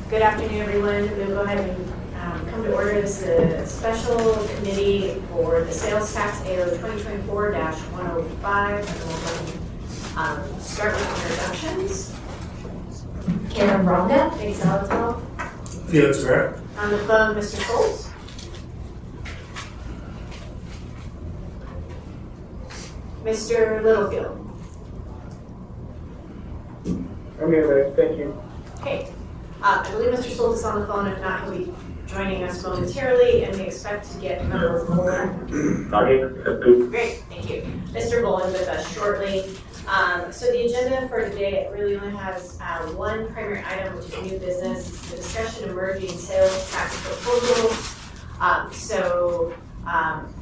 Good afternoon, everyone. We'll go ahead and come to order. This is a special committee for the sales tax AO 2024-105. And we'll start with introductions. Karen Bronga. Thanks, Alatal. Felix Rivera. On the phone, Mr. Schultz. Mr. Littlefield. I'm here, thank you. Okay. I believe Mr. Schultz is on the phone. If not, he'll be joining us momentarily, and we expect to get Member Boland. Great, thank you. Mr. Boland with us shortly. So the agenda for today really only has one primary item, which is new business. It's the discussion of merging sales tax proposals.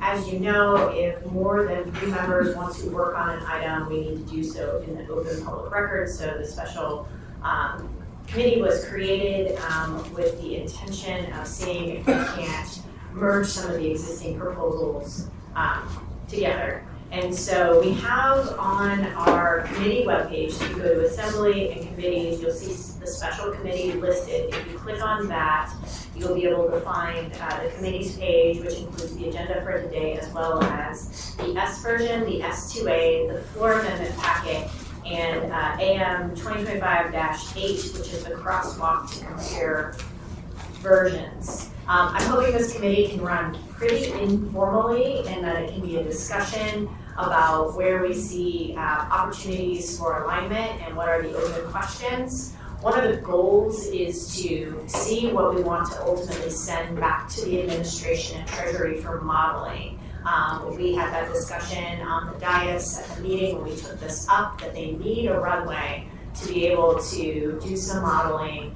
As you know, if more than 3 members want to work on an item, we need to do so in the open public record. So the special committee was created with the intention of seeing if we can't merge some of the existing proposals together. And so we have on our committee webpage, if you go to Assembly and Committees, you'll see the special committee listed. If you click on that, you'll be able to find the committees page, which includes the agenda for today, as well as the S version, the S2A, the floor amendment packet, and AM 2025-8, which is the crosswalk to compare versions. I'm hoping this committee can run pretty informally and that it can be a discussion about where we see opportunities for alignment and what are the open questions. One of the goals is to see what we want to ultimately send back to the administration and Treasury for modeling. We had that discussion on the dais at the meeting when we took this up, that they need a runway to be able to do some modeling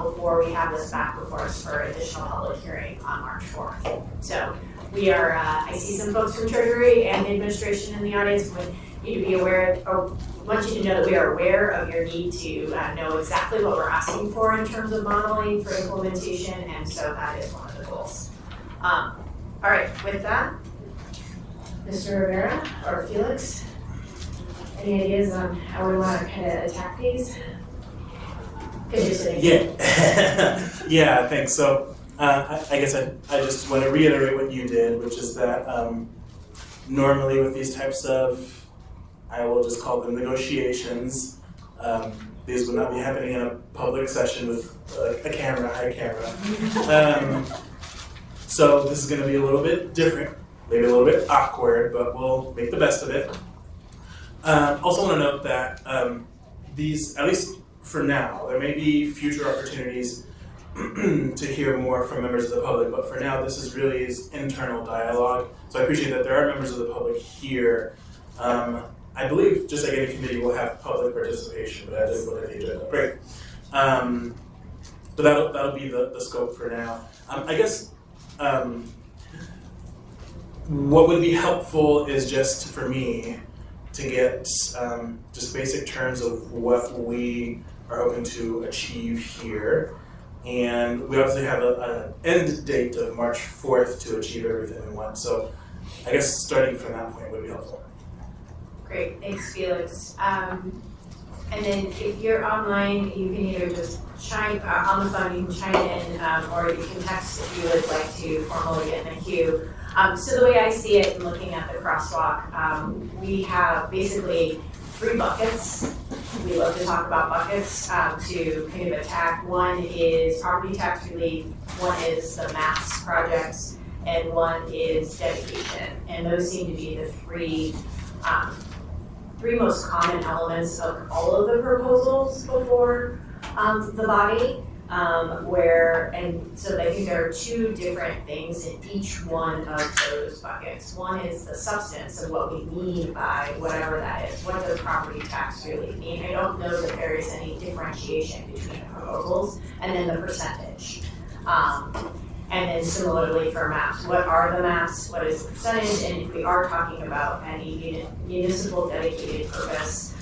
before we have this back before us for additional public hearing on March 4th. So we are, I see some folks from Treasury and the administration in the audience. We need to be aware, or want you to know that we are aware of your need to know exactly what we're asking for in terms of modeling for implementation, and so that is one of the goals. All right, with that, Mr. Rivera or Felix, any ideas on how we want to kind of attack these? Because you're sitting here. Yeah, thanks. So I guess I just want to reiterate what you did, which is that normally with these types of, I will just call them negotiations, these would not be happening in a public session with a camera, high camera. So this is going to be a little bit different, maybe a little bit awkward, but we'll make the best of it. Also want to note that these, at least for now, there may be future opportunities to hear more from members of the public, but for now, this is really internal dialogue. So I appreciate that there are members of the public here. I believe, just like any committee, will have public participation, but I did look at the agenda. Great. But that'll be the scope for now. I guess what would be helpful is just for me to get just basic terms of what we are hoping to achieve here. And we obviously have an end date of March 4th to achieve everything we want. So I guess starting from that point would be helpful. Great, thanks, Felix. And then if you're online, you can either just chime on the phone, you can chime in, or you can text if you would like to formally get in the queue. So the way I see it, in looking at the crosswalk, we have basically 3 buckets. We love to talk about buckets to kind of attack. One is property tax relief, one is the MAPS projects, and one is dedication. And those seem to be the 3 most common elements of all of the proposals before the body. So I think there are 2 different things in each one of those buckets. One is the substance of what we mean by whatever that is. What does property tax really mean? I don't know that there is any differentiation between the proposals. And then the percentage. And then similarly for MAPs, what are the MAPs? What is the percentage? And if we are talking about any municipal dedicated purpose,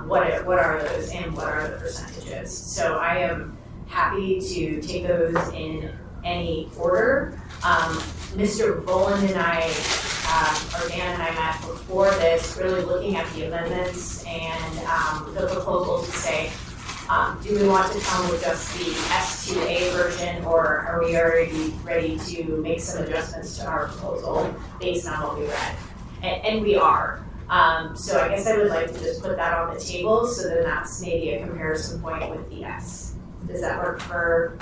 what are those and what are the percentages? So I am happy to take those in any order. Mr. Boland and I, or Dan and I met before this, really looking at the amendments and the proposals to say, Do we want to come with just the S2A version, or are we already ready to make some adjustments to our proposal based on what we read? And we are. So I guess I would like to just put that on the table, so then that's maybe a comparison point with the S. Does that work for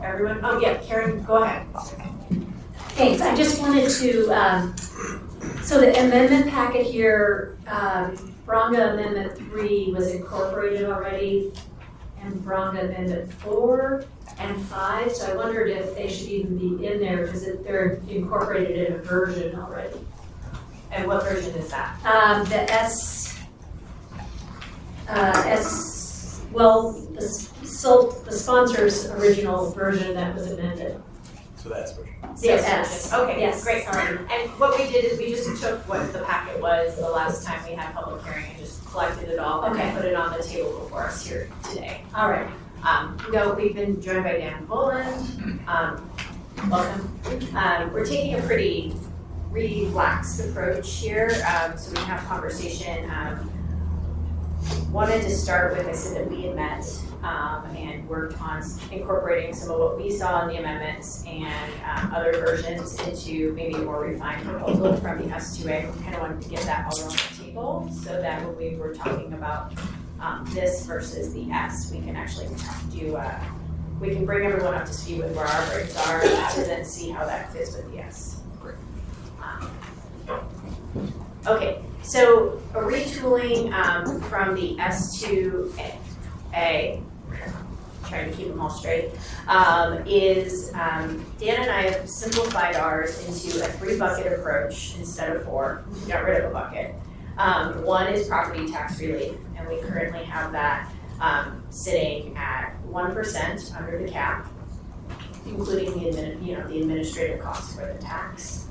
everyone? Oh, yeah, Karen, go ahead. Thanks, I just wanted to, so the amendment packet here, Bronga Amendment 3 was incorporated already, and Bronga Amendment 4 and 5, so I wondered if they should even be in there, because they're incorporated in a version already. And what version is that? The sponsor's original version that was amended. So that's version. Yes, S. Okay, yes. great. And what we did is we just took what the packet was the last time we had public hearing and just collected it all and Okay. put it on the table before us here today. All right. No, we've been joined by Dan Boland. Welcome. We're taking a pretty relaxed approach here, so we can have conversation. Wanted to start with, I said that we had met and worked on incorporating some of what we saw in the amendments and other versions into maybe a more refined proposal from the S2A. We kind of wanted to get that all on the table so that when we were talking about this versus the S, we can actually do, we can bring everyone up to speed with where our breaks are and then see how that fits with the S. Okay, so a retooling from the S2A, trying to keep them all straight, is Dan and I have simplified ours into a 3-bucket approach instead of 4. We got rid of a bucket. One is property tax relief, and we currently have that sitting at 1% under the cap, including the administrative costs for the tax.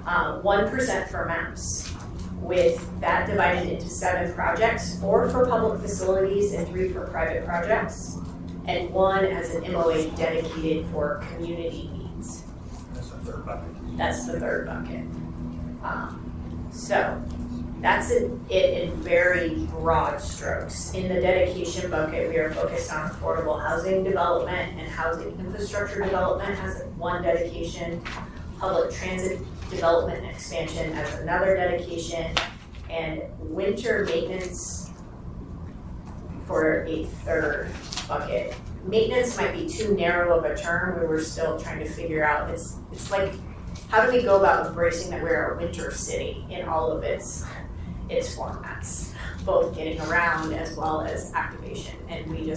1% for MAPS, with that divided into 7 projects, 4 for public facilities and 3 for private projects, and 1 as an MOA dedicated for community needs. That's the third bucket. That's the 3rd bucket. So that's it in very broad strokes. In the dedication bucket, we are focused on affordable housing development and housing infrastructure development as one dedication, public transit development and expansion as another dedication, and winter maintenance for a 3rd bucket. Maintenance might be too narrow of a term. We were still trying to figure out, it's like, how do we go about embracing that we're a winter city in all of its formats, both getting around as well as activation. And we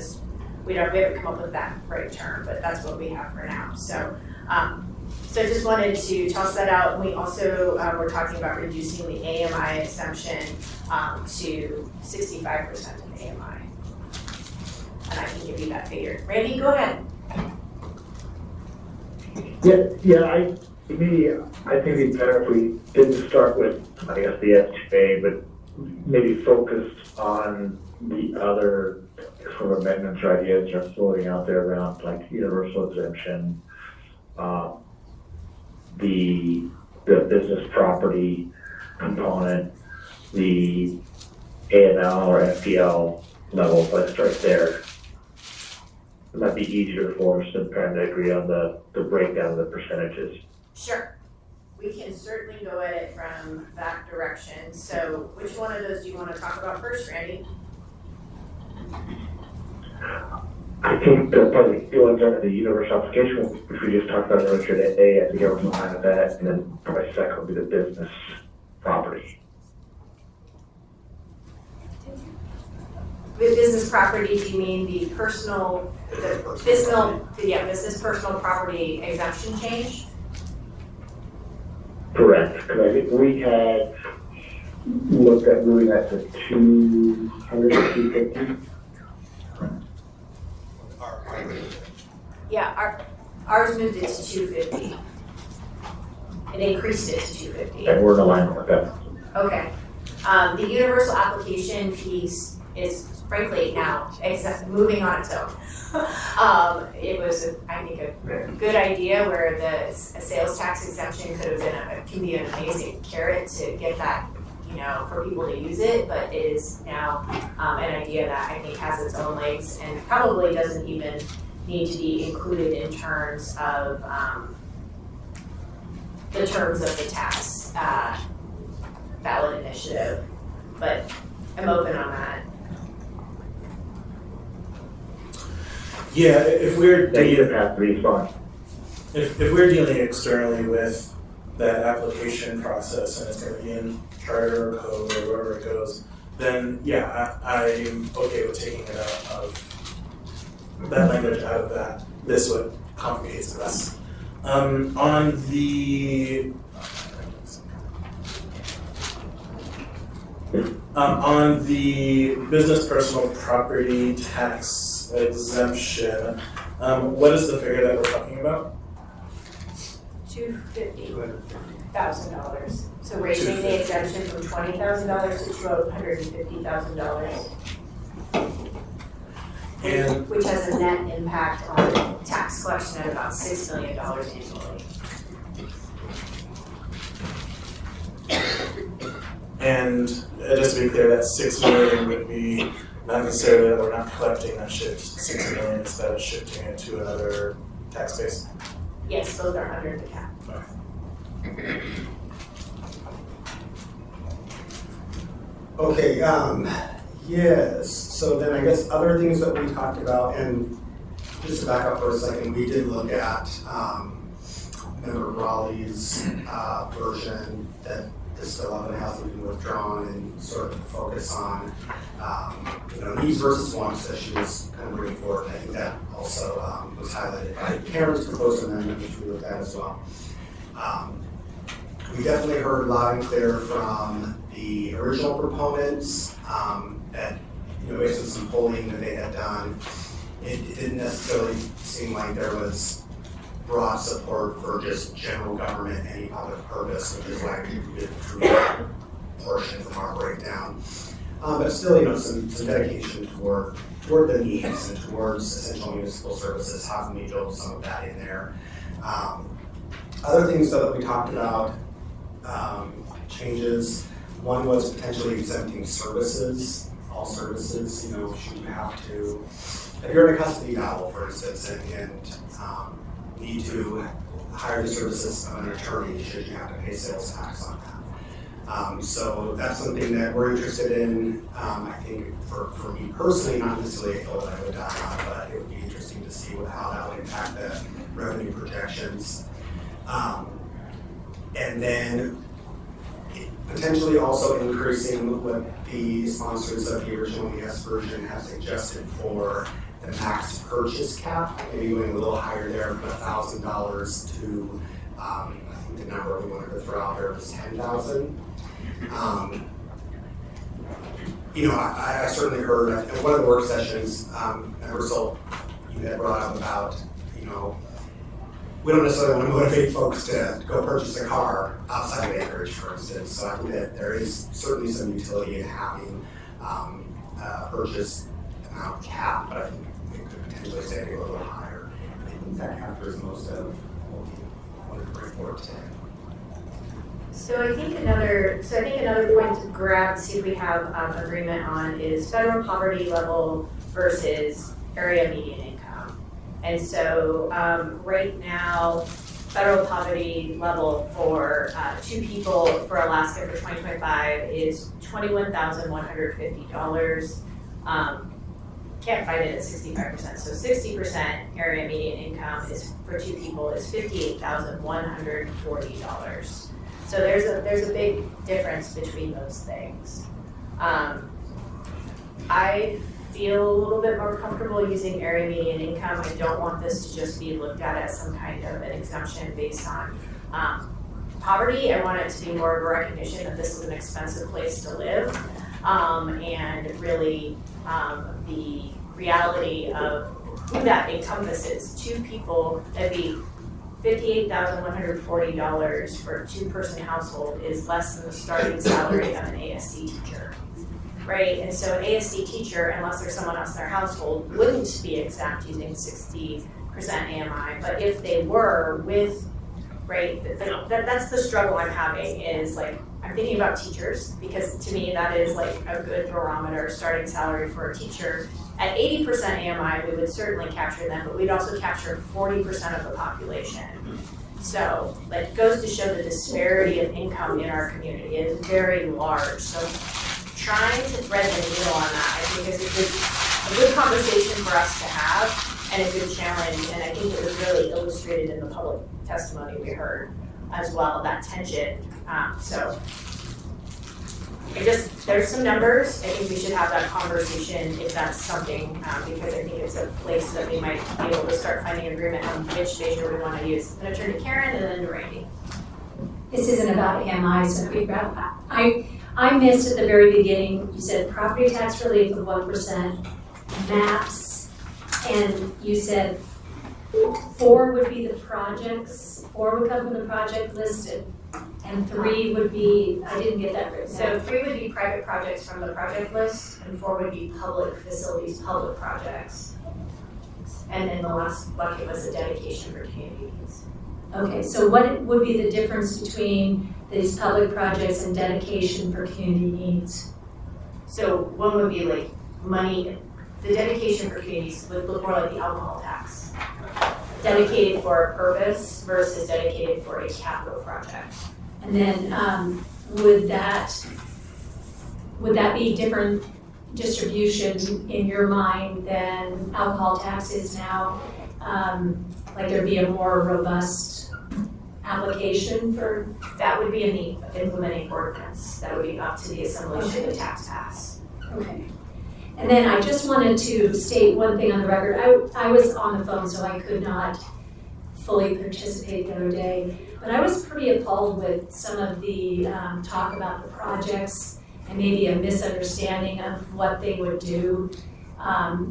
haven't come up with that right term, but that's what we have for now. So I just wanted to toss that out. And we also were talking about reducing the AMI exemption to 65% of AMI. And I can give you that figure. Randy, go ahead. I think it'd be better if we didn't start with, I guess, the S2A, but maybe focused on the other sort of amendments or ideas that are floating out there around like universal exemption, the business property component, the AML or FPL levels. Let's start there. It might be easier for us than trying to agree on the breakdown of the percentages. Sure. We can certainly go at it from that direction. So which one of those do you want to talk about first, Randy? I think probably the ones under the universal application, which we just talked about earlier today, I think everyone's fine with that, and then probably second would be the business property. With business property, do you mean the business personal property exemption change? Correct, because I think we had looked at moving that to 200 or 250. Yeah, ours moved it to 250. It increased it to 250. And we're in alignment with that. Okay. The universal application piece is frankly now moving on its own. It was, I think, a good idea where a sales tax exemption can be an amazing carrot to get that for people to use it, but it is now an idea that I think has its own legs and probably doesn't even need to be included in terms of the terms of the tax ballot initiative, but I'm open on that. Yeah, if we're Thank you, dealing, Pat, for the response. if we're dealing externally with that application process and it's gonna be in charter or code or wherever it goes, then yeah, I'm okay with taking it out of that language out of that. This what complicates it less. On the business personal property tax exemption, what is the figure that we're talking about? $250,000. So raising the exemption from $20,000 to $250,000. And Which has a net impact on tax collection at about $6 million annually. And just to be clear, that 6 million would be not necessarily that we're not collecting that shift 6 million, instead of shifting it to another tax base. Yes, those are under the cap. Okay, yes, so then I guess other things that we talked about, and just to back up for a second, we did look at, Member Raleigh's, version that this 11 hasn't been withdrawn and sort of focus on, needs versus wants that she was kind of bringing forward. And I think that also, was highlighted by Karen's proposed amendment, which we looked at as well. We definitely heard loud and clear from the original proponents, that, based on some polling that they had done, it didn't necessarily seem like there was broad support for just general government, any public purpose, which is why we did the portion from our breakdown. But still, some dedication toward the needs and towards essential municipal services. How can we build some of that in there? Other things that we talked about, changes. One was potentially exempting services, all services. Should you have to, if you're in a custody battle, for instance, and need to hire the services of an attorney, should you have to pay sales tax on that? So that's something that we're interested in. I think for me personally, not necessarily a hill that I would die on, but it would be interesting to see how that would impact the revenue projections. And then potentially also increasing what the sponsors of the original ES version have suggested for the max purchase cap, maybe going a little higher there from $1,000 to, I think the number we wanted to throw out there was 10,000. I certainly heard at one of the work sessions, Emersal, you had brought up about, we don't necessarily want to motivate folks to go purchase a car outside of Anchorage, for instance. So I think that there is certainly some utility in having a purchase amount cap, but I think it could potentially stay a little higher. I think that captures most of what we wanted to bring forward today. So I think another point to grab to see if we have agreement on is federal poverty level versus area median income. And so right now, federal poverty level for 2 people for Alaska for 2025 is $21,150. Can't find it at 65%. So 60% area median income is for 2 people is $58,140. So there's a big difference between those things. I feel a little bit more comfortable using area median income. I don't want this to just be looked at as some kind of an exemption based on poverty. I want it to be more of a recognition that this is an expensive place to live, and really the reality of who that encompasses. 2 people, that'd be $58,140 for a 2-person household is less than the starting salary of an ASD teacher, right? And so an ASD teacher, unless there's someone else in their household, wouldn't be exempt using 60% AMI. But if they were with, right, that's the struggle I'm having is like, I'm thinking about teachers, because to me, that is like a good barometer, starting salary for a teacher. At 80% AMI, we would certainly capture them, but we'd also capture 40% of the population. So, like, goes to show the disparity of income in our community is very large. So, trying to thread the needle on that, I think is a good conversation for us to have and a good challenge. And I think it was really illustrated in the public testimony we heard as well, that tension. So, there's some numbers. I think we should have that conversation if that's something, because I think it's a place that we might be able to start finding agreement on which measure we want to use. I'm going to turn to Karen and then to Randy. This isn't about AMI, so I missed at the very beginning, you said property tax relief of 1%, maps, and you said 4 would be the projects, 4 would come from the project listed, and 3 would be, I didn't get that written So down. 3 would be private projects from the project list, and 4 would be public facilities, public projects. And then the last bucket was the dedication for community needs. Okay, so what would be the difference between these public projects and dedication for community needs? So one would be like money, the dedication for communities would look more like the alcohol tax. Dedicated for a purpose versus dedicated for a capital project. And then would that be different distribution in your mind than alcohol taxes now? Like there'd be a more robust application for? That would be in the implementing ordinance. That would be up to the assembly should the tax pass. Okay. And then I just wanted to state one thing on the record. I was on the phone, so I could not fully participate the other day. But I was pretty appalled with some of the talk about the projects and maybe a misunderstanding of what they would do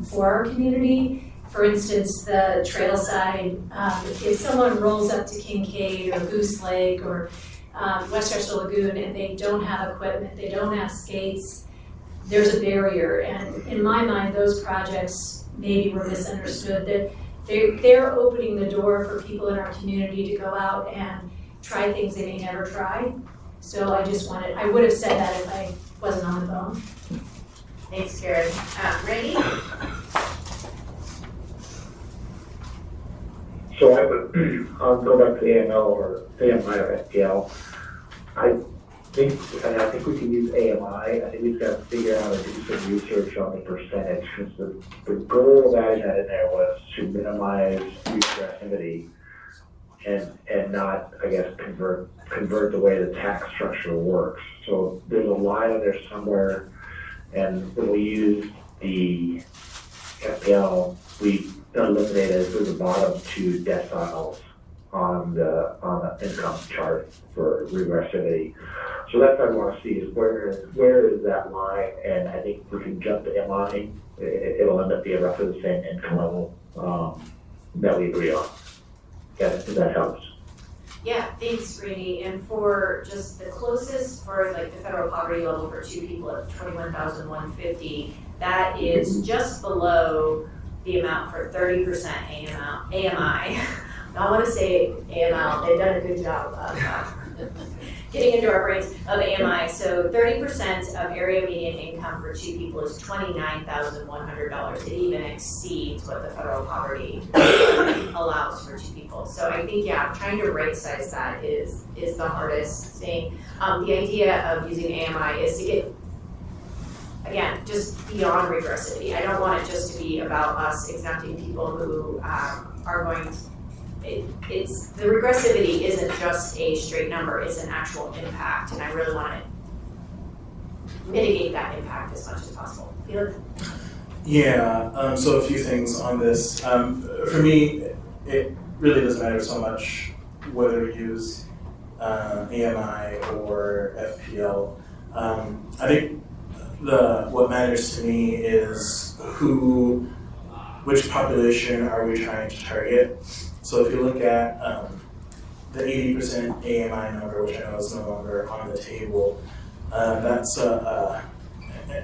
for our community. For instance, the trail side, if someone rolls up to Kincaid or Goose Lake or Westchester Lagoon and they don't have equipment, they don't have skates, there's a barrier. And in my mind, those projects maybe were misunderstood, that they're opening the door for people in our community to go out and try things they may never try. So I would have said that if I wasn't on the phone. Thanks, Karen. Randy? So I'll go back to AML or AMI or FPL. I think we can use AMI. I think we've got to figure out and do some research on the percentage, because the goal that I had in there was to minimize regressivity and not, I guess, convert the way the tax structure works. So there's a line in there somewhere, and when we use the FPL, we eliminated through the bottom 2 deciles on the income chart for regressivity. So that's what I want to see is where is that line, and I think we can jump to MI. It'll end up being roughly the same income level that we agree on. Yeah, if that helps. Yeah, thanks, Randy. And for just the closest for like the federal poverty level for 2 people at $21,150, that is just below the amount for 30% AMI. I want to say AML, they've done a good job of getting into our brains of AMI. So 30% of area median income for 2 people is $29,100. It even exceeds what the federal poverty allows for 2 people. So I think, yeah, trying to right size that is the hardest thing. The idea of using AMI is to get, again, just beyond regressivity. I don't want it just to be about us exempting people who are going to, it's the regressivity isn't just a straight number, it's an actual impact, and I really want to mitigate that impact as much as possible. Felix? Yeah, so a few things on this. For me, it really doesn't matter so much whether we use AMI or FPL. I think what matters to me is which population are we trying to target. So if you look at the 80% AMI number, which I know is no longer on the table, that's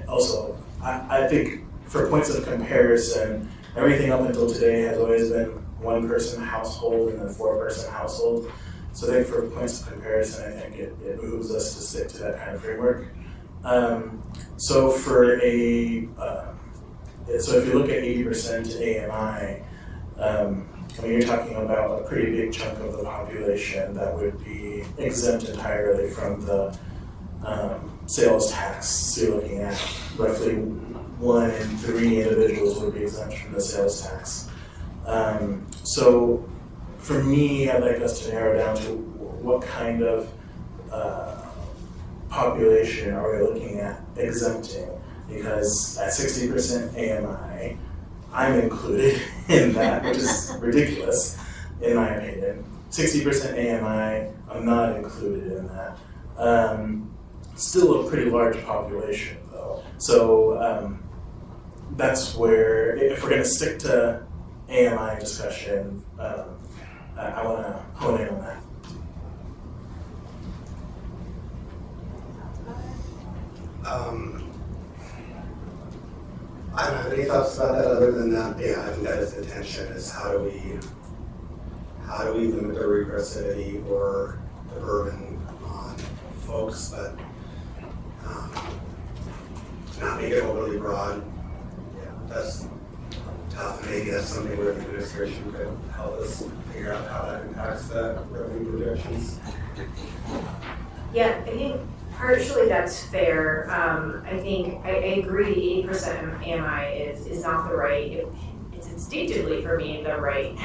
also, I think for points of comparison, everything up until today has always been 1-person household and then 4-person household. So I think for points of comparison, I think it behooves us to stick to that kind of framework. So for so if you look at 80% AMI, I mean, you're talking about a pretty big chunk of the population that would be exempt entirely from the sales tax. So you're looking at roughly 1 in 3 individuals would be exempt from the sales tax. So for me, I'd like us to narrow down to what kind of population are we looking at exempting? Because at 60% AMI, I'm included in that, which is ridiculous, in my opinion. 60% AMI, I'm not included in that. Still a pretty large population, though. So that's where, if we're going to stick to AMI discussion, I want to hone in on that. I don't have any thoughts about that other than that, yeah, I think that is the intention, is how do we limit the regressivity or the burden on folks, but not make it overly broad. Yeah, that's tough, and maybe that's something where the administration could help us figure out how that impacts the revenue projections. Yeah, I think partially that's fair. I think I agree 80% AMI is not the right, it's instinctively for me the right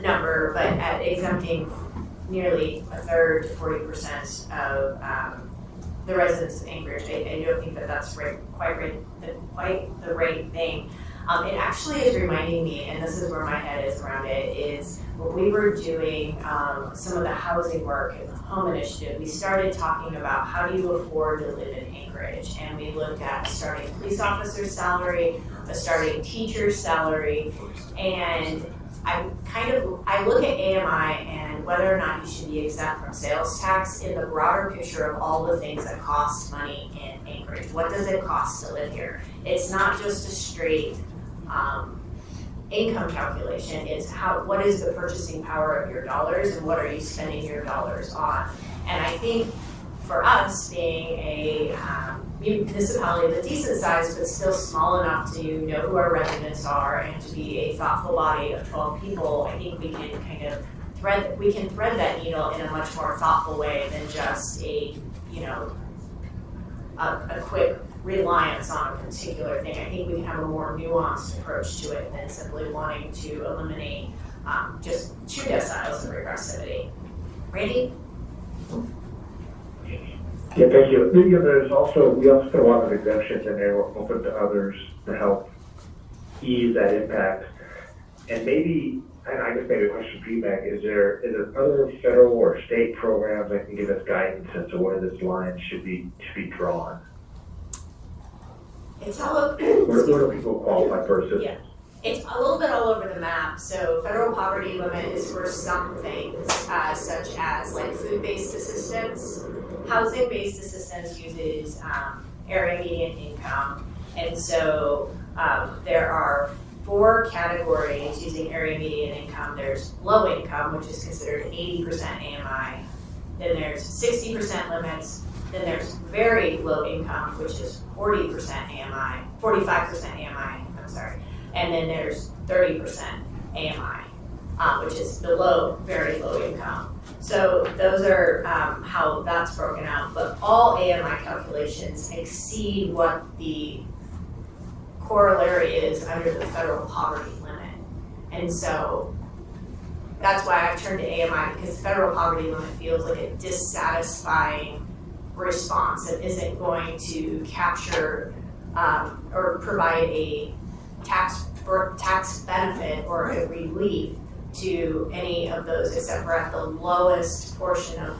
number, but at exempting nearly a third to 40% of the residents of Anchorage, I don't think that that's quite the right thing. It actually is reminding me, and this is where my head is around it, is when we were doing some of the housing work in the home initiative, we started talking about how do you afford to live in Anchorage, and we looked at a starting police officer's salary, a starting teacher's salary, and I look at AMI and whether or not you should be exempt from sales tax in the broader picture of all the things that cost money in Anchorage. What does it cost to live here? It's not just a straight income calculation, it's what is the purchasing power of your dollars and what are you spending your dollars on? And I think for us, being a municipality of a decent size but still small enough to know who our residents are and to be a thoughtful body of 12 people, I think we can kind of thread that needle in a much more thoughtful way than just a quick reliance on a particular thing. I think we can have a more nuanced approach to it than simply wanting to eliminate just 2 deciles of regressivity. Randy? Yeah, thank you. We also put a lot of exemptions in there. We're open to others to help ease that impact. And maybe, and I guess maybe a question for you, Meg, is there other federal or state programs that can give us guidance as to where this line should be drawn? It's all Where do people qualify for assistance? Yeah. It's a little bit all over the map. So federal poverty limit is for some things, such as like food-based assistance. Housing-based assistance uses area median income. And so there are 4 categories using area median income. There's low income, which is considered 80% AMI. Then there's 60% limits. Then there's very low income, which is 40% AMI, 45% AMI, I'm sorry. And then there's 30% AMI, which is below very low income. So those are how that's broken out. But all AMI calculations exceed what the corollary is under the federal poverty limit. And so that's why I've turned to AMI, because the federal poverty limit feels like a dissatisfying response and isn't going to capture or provide a tax benefit or a relief to any of those, except for at the lowest portion of,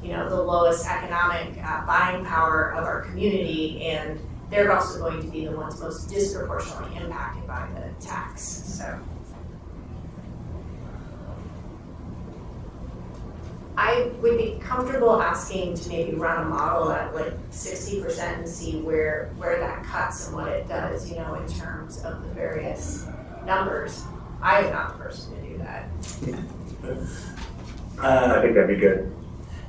the lowest economic buying power of our community, and they're also going to be the ones most disproportionately impacted by the tax. So I would be comfortable asking to maybe run a model at like 60% and see where that cuts and what it does, in terms of the various numbers. I am not the person to do that. I think that'd be good.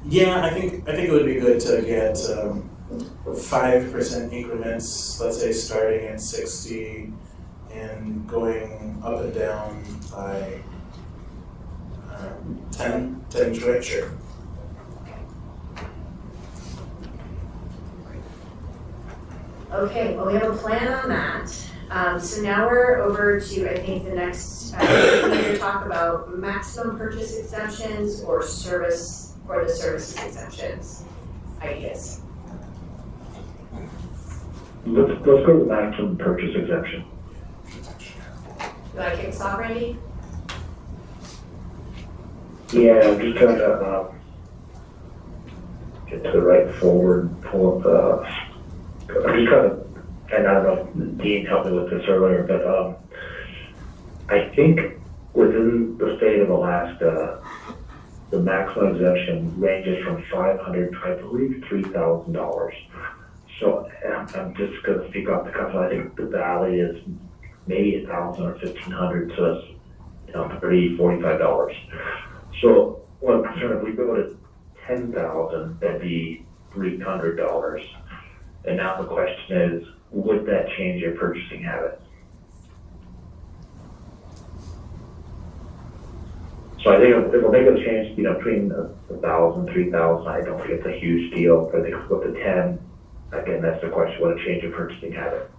Yeah, I think it would be good to get 5% increments, let's say starting at 60 and going up and down by 10 each way, sure. Okay, well, we have a plan on that. So now we're over to, I think, the next, we need to talk about maximum purchase exemptions or the services exemptions ideas. Let's go to the maximum purchase exemption. You wanna kick us off, Randy? Yeah, I'm just trying to get to the right forward, pull up I'm just trying to, and I don't know if Dean helped me with this earlier, but I think within the state of Alaska, the maximum exemption ranges from $500 to, I believe, $3,000. So I'm just going to speak off the cuff. I think the valley is maybe $1,000 or $1,500, so it's $30, $45. So what I'm concerned, if we go to $10,000, that'd be $300. And now the question is, would that change your purchasing habits? So I think if we'll make a change, between 1,000, 3,000, I don't think it's a huge deal. But I think if we go to 10, again, that's the question, would it change your purchasing habit?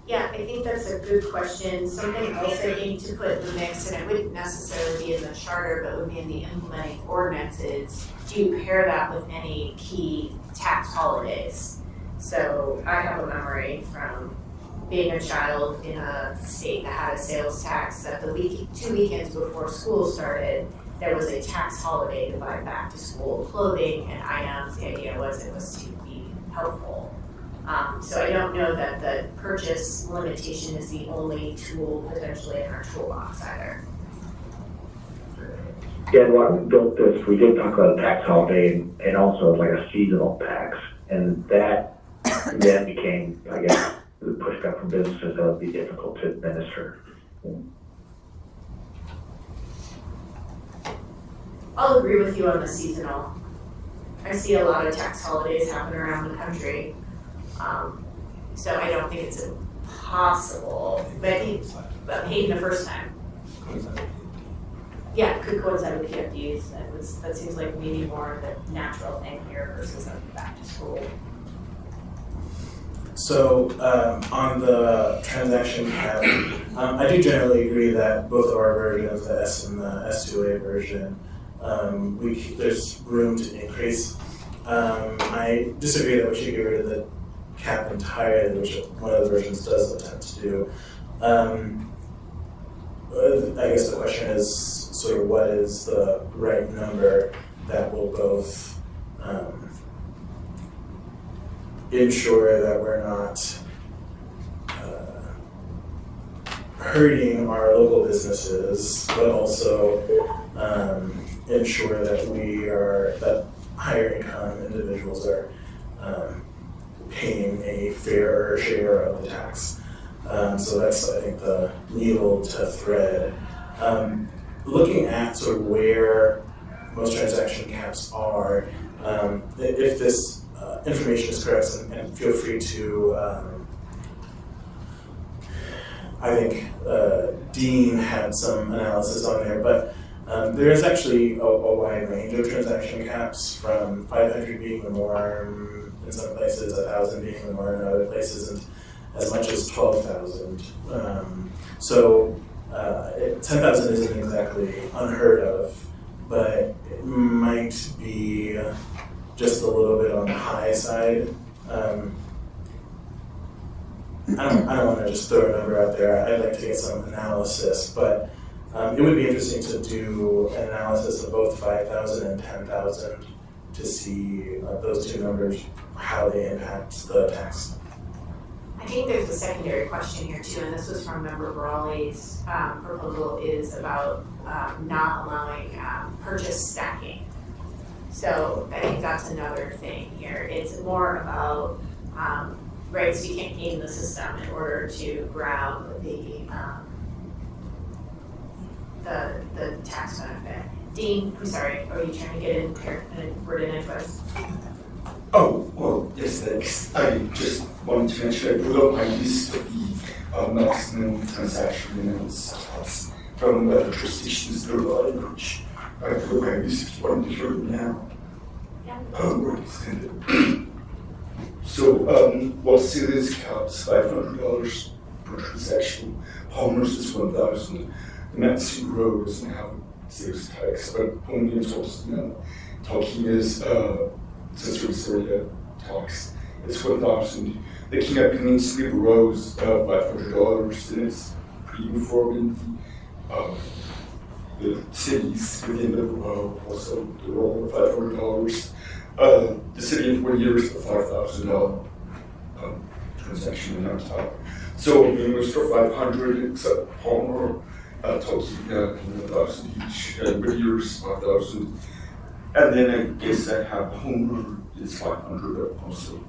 Yeah, I think that's a good question. Something else I think to put in the mix, and it wouldn't necessarily be in the charter, but would be in the implementing ordinances, do you pair that with any key tax holidays? So I have a memory from being a child in a state that had a sales tax that the 2 weekends before school started, there was a tax holiday to buy back to school clothing and items. The idea was it was to be helpful. So I don't know that the purchase limitation is the only tool potentially in our toolbox either. Yeah, well, we built this, we did talk about a tax holiday and also like a seasonal tax. And that then became, I guess, the pushback from businesses that would be difficult to administer. I'll agree with you on the seasonal. I see a lot of tax holidays happen around the country. So I don't think it's impossible, but I think paying the first time. Yeah, it could coincide with PFDs. That seems like maybe more of the natural thing here versus a back to school. So on the transaction cap, I do generally agree that both of our versions, the S and the S2A version, there's room to increase. I disagree that we should get rid of the cap entirely, which one of the versions does attempt to do. I guess the question is sort of what is the right number that will both ensure that we're not hurting our local businesses, but also ensure that that higher income individuals are paying a fairer share of the tax. So that's, I think, the needle to thread. Looking at sort of where most transaction caps are, if this information is correct, and feel free to, I think Dean had some analysis on there, but there is actually a wide range of transaction caps, from 500 being the norm in some places, 1,000 being the norm in other places, and as much as 12,000. So 10,000 isn't exactly unheard of, but it might be just a little bit on the high side. I don't want to just throw a number out there. I'd like to get some analysis, but it would be interesting to do an analysis of both 5,000 and 10,000 to see those two numbers, how they impact the tax. I think there's a secondary question here too, and this was from Member Brawley's proposal, is about not allowing purchase stacking. So I think that's another thing here. It's more about, right, so you can't game the system in order to grab the the tax benefit. Dean, I'm sorry, are you trying to get in here and word in edgewise? Oh, well, yes, thanks. I just wanted to mention I put up my list of the maximum transaction limits from other jurisdictions nearby, which I put up my list if you want to hear them now. Yeah. Where is it? So, while Ceres caps $500 per transaction, Palmer's is $1,000. The Matsu grows and have sales tax, but only in total now. Talking is Sensory area tax. It's $1,000. The Kina Peninsula grows $500, and it's pretty uniform in the cities within the borough. Also, they're all $500. The city in 20 years, a $5,000 transaction on top. So I mean, it was for $500, except Palmer, talking $1,000 each, and Whittier's $5,000. And then I guess I have Homer is 500 also.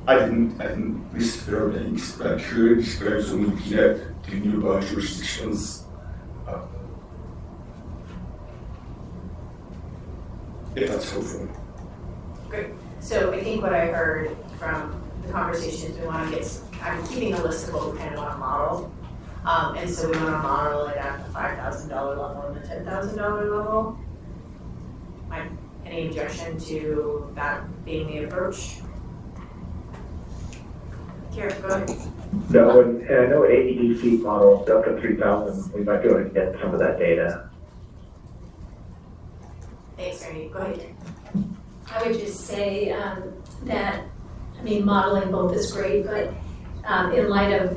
I didn't list their names, but I could, but I was only looking at the nearby jurisdictions. If that's helpful. Great. So I think what I heard from the conversation is we want to get, I'm keeping a list of what we kind of want to model. And so we want to model it at the $5,000 level and the $10,000 level. Any objection to that being the approach? Kira, go ahead. No, and I know AEDC models up to 3,000, we might be able to get some of that data. Thanks, Randy. Go ahead. I would just say that, I mean, modeling both is great, but in light of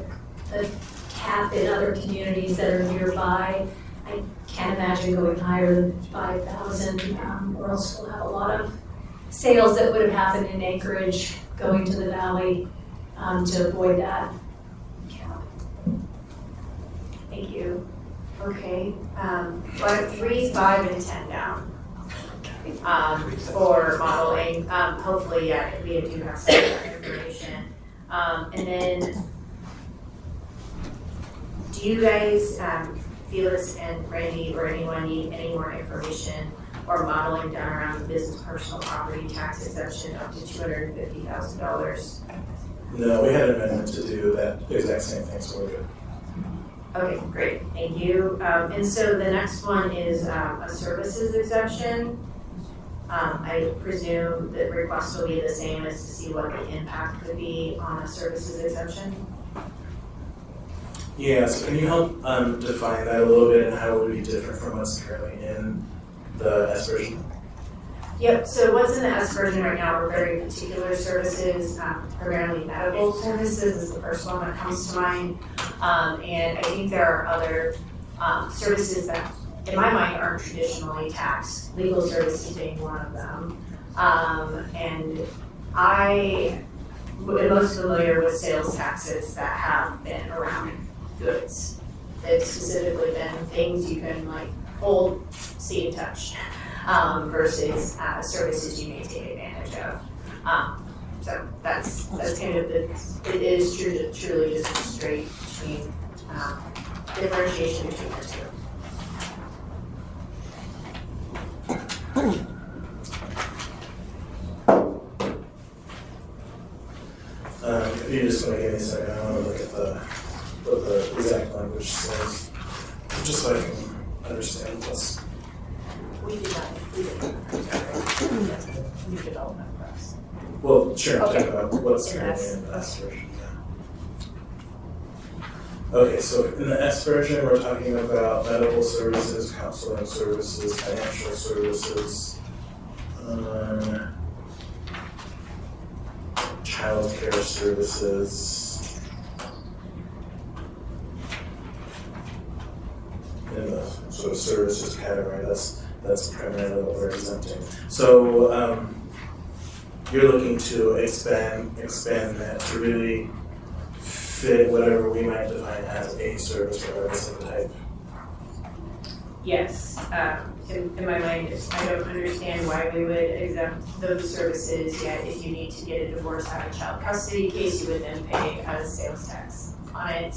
the cap in other communities that are nearby, I can't imagine going higher than 5,000, or else we'll have a lot of sales that would have happened in Anchorage going to the valley to avoid that cap. Thank you. Okay. Well, I have 3, 5, and 10 down. For modeling, hopefully, yeah, we do have some of that information. And then, do you guys, Felix and Randy or anyone need any more information or modeling done around the business personal property tax exemption up to $250,000? No, we had an amendment to do that exact same thing, so we're good. Okay, great, thank you. And so the next one is a services exemption. I presume the request will be the same as to see what the impact could be on a services exemption. Yeah, so can you help define that a little bit and how it would be different from what's currently in the S version? Yep, so what's in the S version right now are very particular services, primarily medical services is the first one that comes to mind. And I think there are other services that, in my mind, aren't traditionally taxed, legal services being one of them. And I am most familiar with sales taxes that have been around goods. They've specifically been things you can like hold, see, and touch, versus services you may take advantage of. So that's kind of it is truly just a straight between differentiation between the two. If you just want to give me a second, I want to look at what the exact language says, just so I can understand this. We did not include it. New development for us. Well, sure, I'm Okay. talking about what's In currently S. in the S version, yeah. Okay, so in the S version, we're talking about medical services, counseling services, financial services, childcare services, in the sort of services category, that's primarily what we're exempting. So you're looking to expand that to really fit whatever we might define as a service, regardless of the type. Yes, in my mind, I don't understand why we would exempt those services, yet if you need to get a divorce out of child custody case, you would then pay a sales tax on it.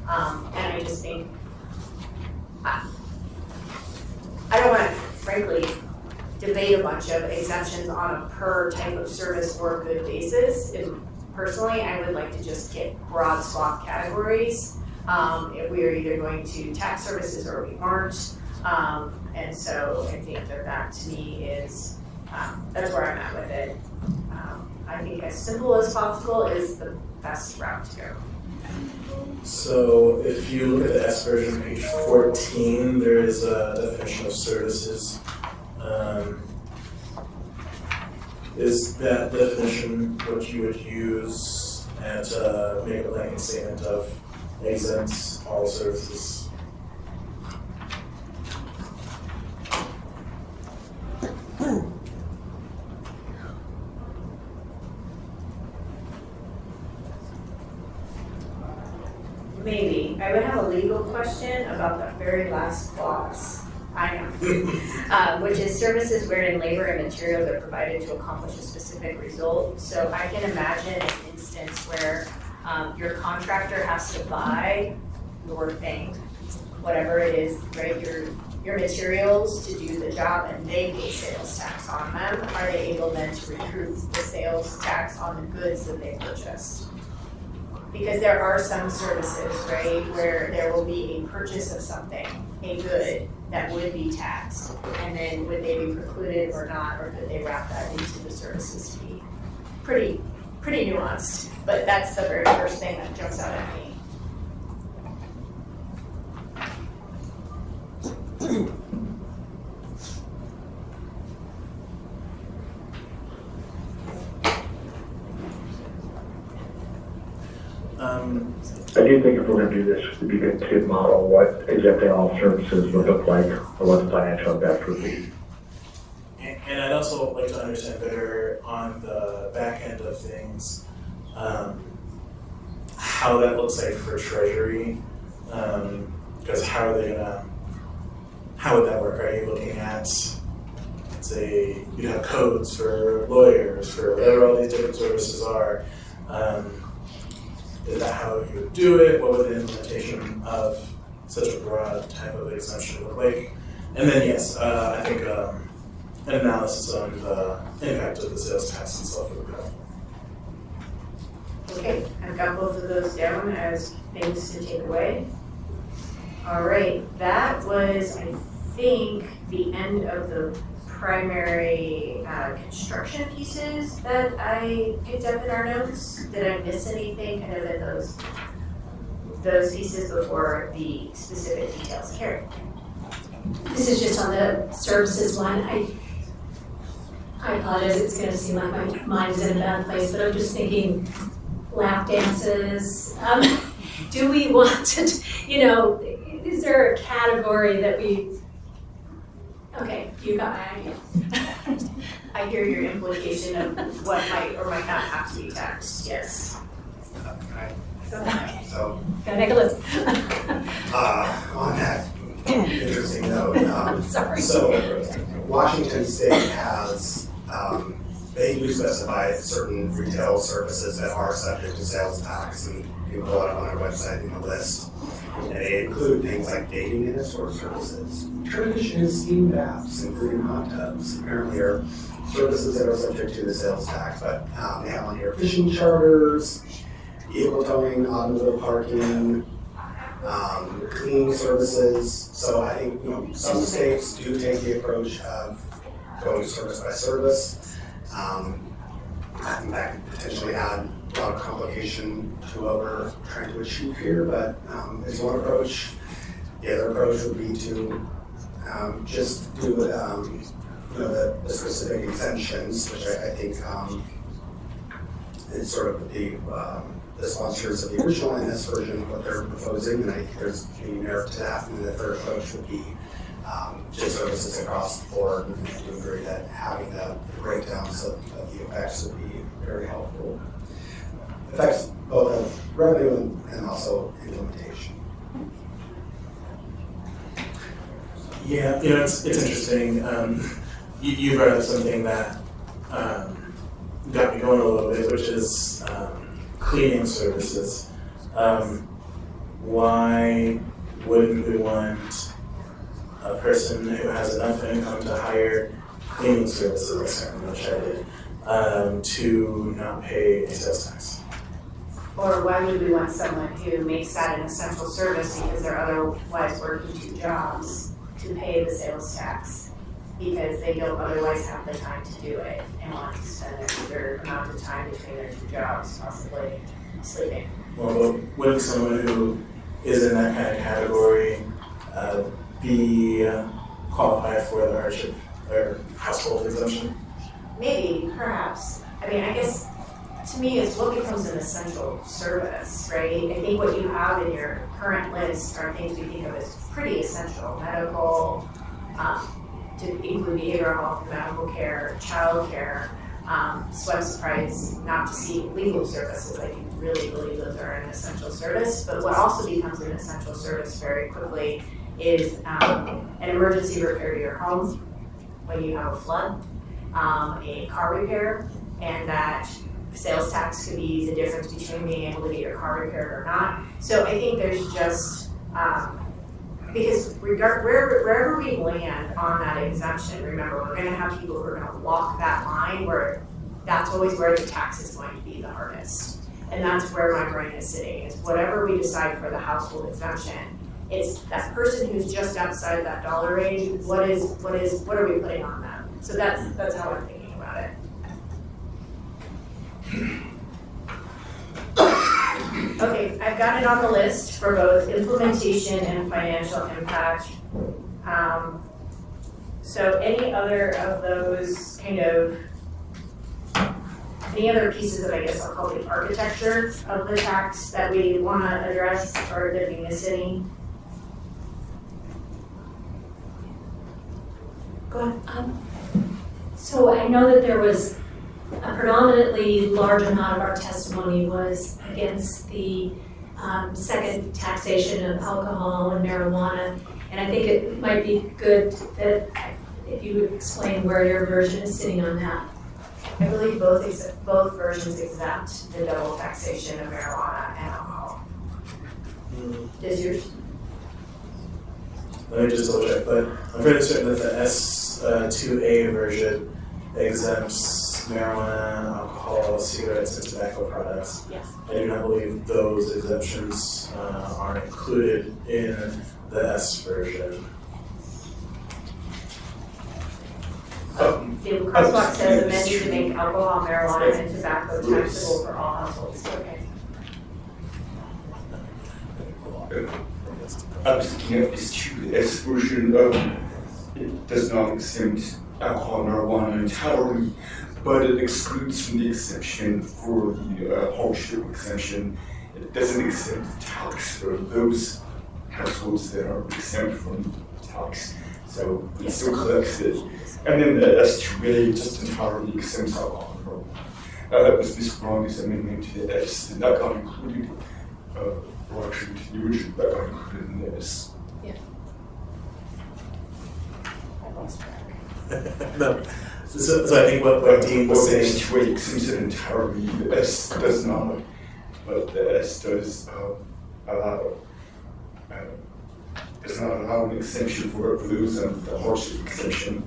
And I just think, I don't want to frankly debate a bunch of exemptions on a per type of service or good basis. Personally, I would like to just get broad swath categories. If we are either going to tax services or we aren't. And so I think that to me is, that's where I'm at with it. I think as simple as possible is the best route to go. So if you look at the S version, page 14, there is a definition of services. Is that definition what you would use and make a blanket statement of exempts all services? Maybe. I would have a legal question about the very last clause. I know. Which is services wherein labor and materials are provided to accomplish a specific result. So I can imagine an instance where your contractor has to buy your thing, whatever it is, right? Your materials to do the job, and they pay sales tax on them. Are they able then to recoup the sales tax on the goods that they purchased? Because there are some services, right, where there will be a purchase of something, a good, that would be taxed. And then would they be precluded or not, or could they wrap that into the services fee? Pretty nuanced, but that's the very first thing that jumps out at me. I do think if we're gonna do this, it'd be good to model what exempting all services would look like, or what the financial impact would be. And I'd also like to understand better on the back end of things, how that looks like for Treasury. Because how would that work? Are you looking at, say, you have codes for lawyers, for whatever all these different services are. Is that how you would do it? What would the implementation of such a broad type of exemption look like? And then yes, I think an analysis on the impact of the sales tax itself would be helpful. Okay, I've got both of those down as things to take away. All right, that was, I think, the end of the primary construction pieces that I picked up in our notes. Did I miss anything kind of in those pieces before the specific details? Carrie? This is just on the services one. I apologize, it's gonna seem like my mind is in a bad place, but I'm just thinking lap dances. Do we want to, is there a category that we, okay, you got my idea. I hear your implication of what might or might not have to be taxed, yes. So, Gotta make a list. on that interesting note, Sorry. so Washington State has, they do specify certain retail services that are subject to sales tax, and you can pull it up on our website in the list. And they include things like dating and escort services, tradition and steam baths, including hot tubs. Apparently are services that are subject to the sales tax, but they have on here fishing charters, vehicle towing, automobile parking, cleaning services. So I think, some states do take the approach of going service by service. I think that could potentially add a lot of complication to what we're trying to achieve here, but is one approach. The other approach would be to just do the specific exemptions, which I think is sort of the sponsors of the original NS version, what they're proposing, and I think there's maybe merit to that. And the third approach would be just services across the board, and I do agree that having the breakdowns of the effects would be very helpful. Affects both of revenue and also implementation. Yeah, it's interesting. You brought up something that got me going a little bit, which is cleaning services. why wouldn't we want a person who has enough income to hire cleaning services, which I did, to not pay a sales tax? Or why would we want someone who makes that an essential service because they're otherwise working 2 jobs to pay the sales tax? Because they don't otherwise have the time to do it and want to spend their amount of time between their 2 jobs, possibly sleeping. Well, wouldn't someone who is in that kind of category be qualified for the hardship or household exemption? Maybe, perhaps. I mean, I guess, to me, it's what becomes an essential service, right? I think what you have in your current list are things we think of as pretty essential: medical, to include behavioral health, medical care, child care. So I'm surprised not to see legal services. I do really believe those are an essential service. But what also becomes an essential service very quickly is an emergency repair to your home when you have a flood, a car repair, and that sales tax could be the difference between being able to get your car repaired or not. So I think there's just, because wherever we land on that exemption, remember, we're gonna have people who are gonna walk that line where that's always where the tax is going to be the hardest. And that's where my brain is sitting, is whatever we decide for the household exemption, it's that person who's just outside that dollar range, what are we putting on them? So that's how I'm thinking about it. Okay, I've got it on the list for both implementation and financial impact. So any other of those any other pieces of, I guess I'll call the architecture of the tax that we want to address, or did we miss any? Go ahead. So I know that there was a predominantly large amount of our testimony was against the second taxation of alcohol and marijuana. And I think it might be good that if you would explain where your version is sitting on that. I believe both versions exempt the double taxation of marijuana and alcohol. Is yours? Let me just double check, but I'm fairly certain that the S2A version exempts marijuana, alcohol, cigarettes, and tobacco products. Yes. I do not believe those exemptions are included in the S version. The crosswalk says amended to make alcohol, marijuana, and tobacco taxable for all households. Okay. I was looking at this too, the S version, it does not exempt alcohol, marijuana entirely, but it excludes from the exemption for the hardship exemption. It doesn't exempt tax for those households that are exempt from tax, so it still collects it. And then the S2A just entirely exempts alcohol and marijuana. That was Ms. Brown's amendment to the S, and that got included, or actually to the original, that got included in the S. No. So I think what Dean was saying. S2A exempts it entirely, the S does not, but the S does allow, does not allow an exemption for those under the hardship exemption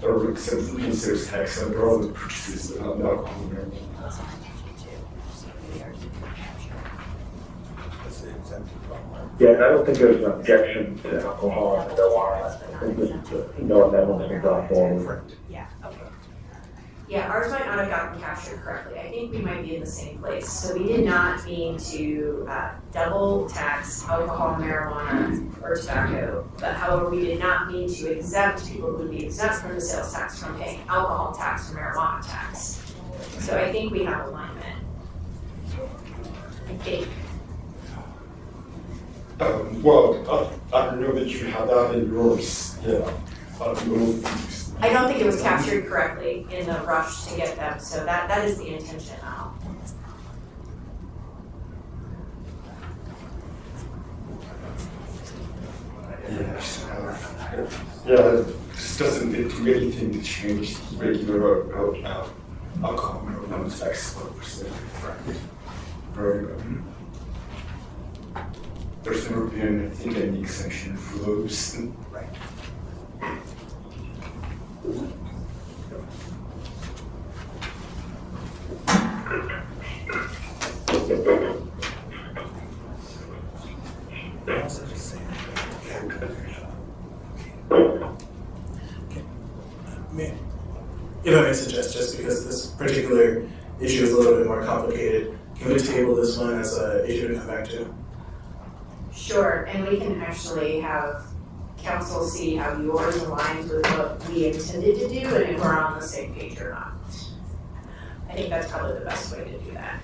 that are exempt from the sales tax under all the purchases but not alcohol and marijuana. Yeah, and I don't think there's an objection to alcohol and marijuana. I think that no amendments been brought forward. Yeah, okay. Yeah, ours might not have gotten captured correctly. I think we might be in the same place. So we did not mean to double tax alcohol, marijuana, or tobacco. But however, we did not mean to exempt people who would be exempt from the sales tax from paying alcohol tax or marijuana tax. So I think we have alignment. I think. Well, I don't know that you have that in yours, yeah. I don't think it was captured correctly in the rush to get them, so that is the intention now. This doesn't do anything to change the regular alcohol marijuana tax 1%. Very good. there's never been, I think, any exemption for those. Right. If I may suggest, just because this particular issue is a little bit more complicated, can we table this one as an issue to come back to? Sure, and we can actually have council see how yours aligns with what we intended to do and if we're on the same page or not. I think that's probably the best way to do that.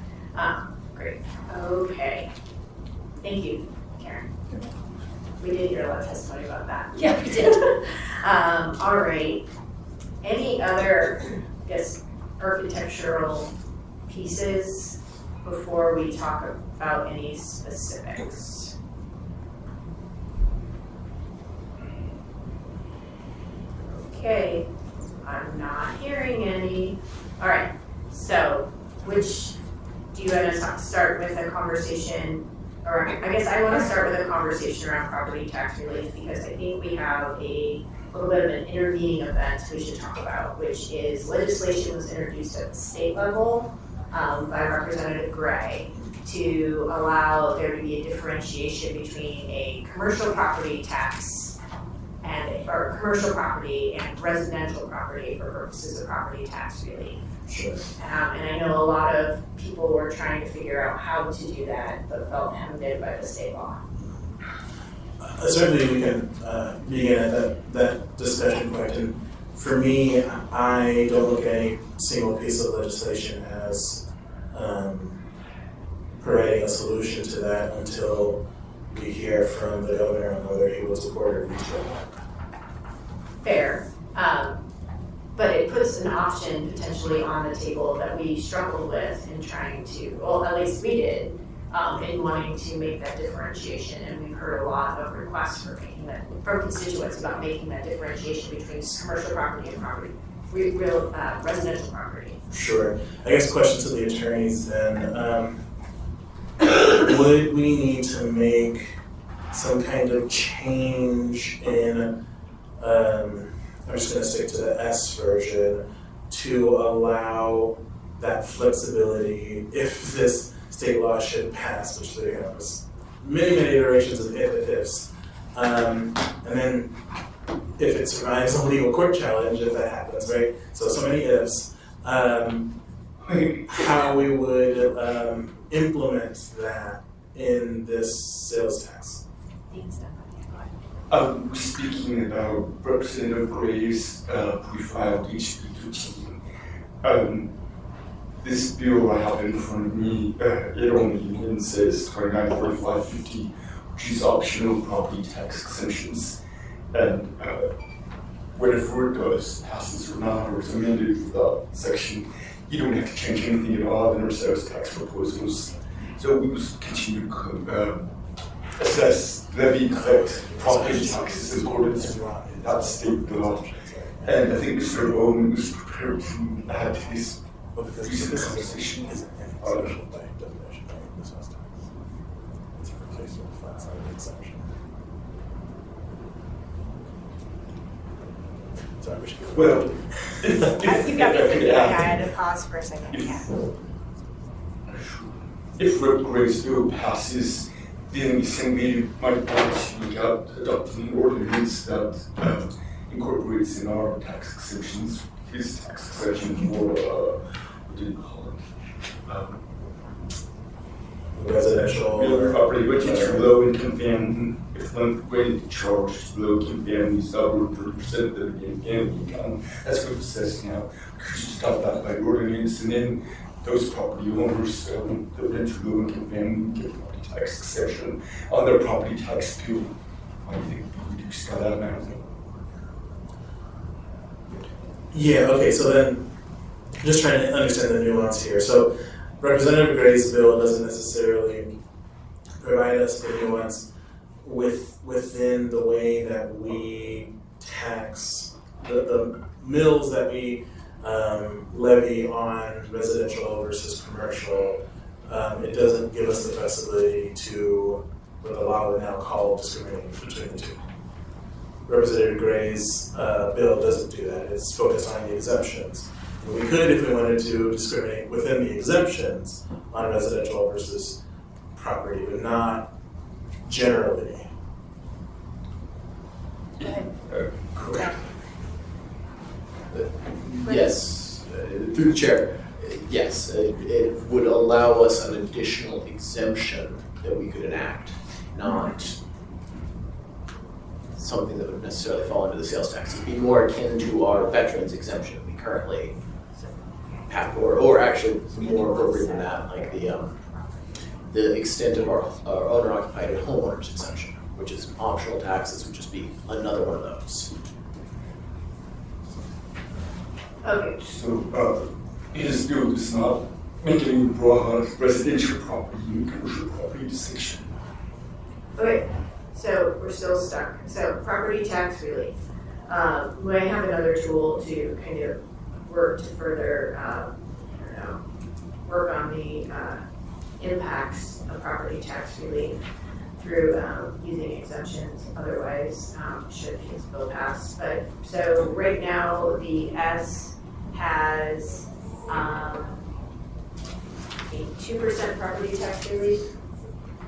Great, okay. Thank you, Karen. We did hear a lot of testimony about that. Yeah, we did. All right. Any other, I guess, architectural pieces before we talk about any specifics? Okay, I'm not hearing any. All right, so which, do you want to start with a conversation, or I guess I want to start with a conversation around property tax relief because I think we have a little bit of an intervening event we should talk about, which is legislation was introduced at the state level by Representative Gray to allow there to be a differentiation between a commercial property tax or commercial property and residential property for purposes of property tax relief. Sure. And I know a lot of people were trying to figure out how to do that, but felt hemmed in by the state law. Certainly we can begin at that discussion point. And for me, I don't look at any single piece of legislation as providing a solution to that until we hear from the governor on whether he will support or veto. Fair, but it puts an option potentially on the table that we struggled with in trying to, well, at least we did, in wanting to make that differentiation. And we've heard a lot of requests for making that, from constituents about making that differentiation between commercial property and property, real residential property. Sure. I guess question to the attorneys then, would we need to make some kind of change in, I'm just gonna stick to the S version, to allow that flexibility if this state law should pass, which there was many iterations of ifs. And then if it survives a legal court challenge, if that happens, right? So many ifs. How we would implement that in this sales tax. Speaking about Representative Gray's pre-filed HB 13, this bill I have in front of me, it only says 294550, which is optional property tax exemptions. And whatever it does, passes or not, or is amended with that section, you don't have to change anything at all in our sales tax proposals. So we will continue to assess, levy, collect property taxes in accordance with that state law. And I think Mr. Bowman was prepared to add his recent conversation. Isn't any exception by definition, right? This was tax. It's a replacement for outside of exception. Sorry, we should go. Well, You got me thinking, I had to pause for a second, yeah. If Rep. Gray's bill passes, then the Assembly might want to adopt an ordinance that incorporates in our tax exemptions, his tax exemption for, what do you call it? Residential. Real property, which is low income family, if one way to charge low income families over 30% of their family income, that's what it says now. Could you stop that by ordinance, and then those property owners, that enter low income family, get property tax exception on their property tax bill. I think we reduce that amount. Yeah, okay, so then, just trying to understand the nuance here. So Representative Gray's bill doesn't necessarily provide us the nuance within the way that we tax the mills that we levy on residential versus commercial. It doesn't give us the flexibility to what the law would now call discriminating between the two. Representative Gray's bill doesn't do that. It's focused on the exemptions. And we could, if we wanted to, discriminate within the exemptions on residential versus property, but not generally. Correct. Yes, through the chair, yes, it would allow us an additional exemption that we could enact, not something that would necessarily fall under the sales tax. It'd be more akin to our veterans exemption we currently have, or actually more appropriate than that, like the extent of our owner occupied and homeowners exemption, which is optional taxes, would just be another one of those. Okay, So, this bill does not make any broad residential property and commercial property distinction. okay, so we're still stuck. So property tax relief. We might have another tool to kind of work to further, work on the impacts of property tax relief through using exemptions. Otherwise, should his bill pass. But so right now, the S has a 2% property tax relief,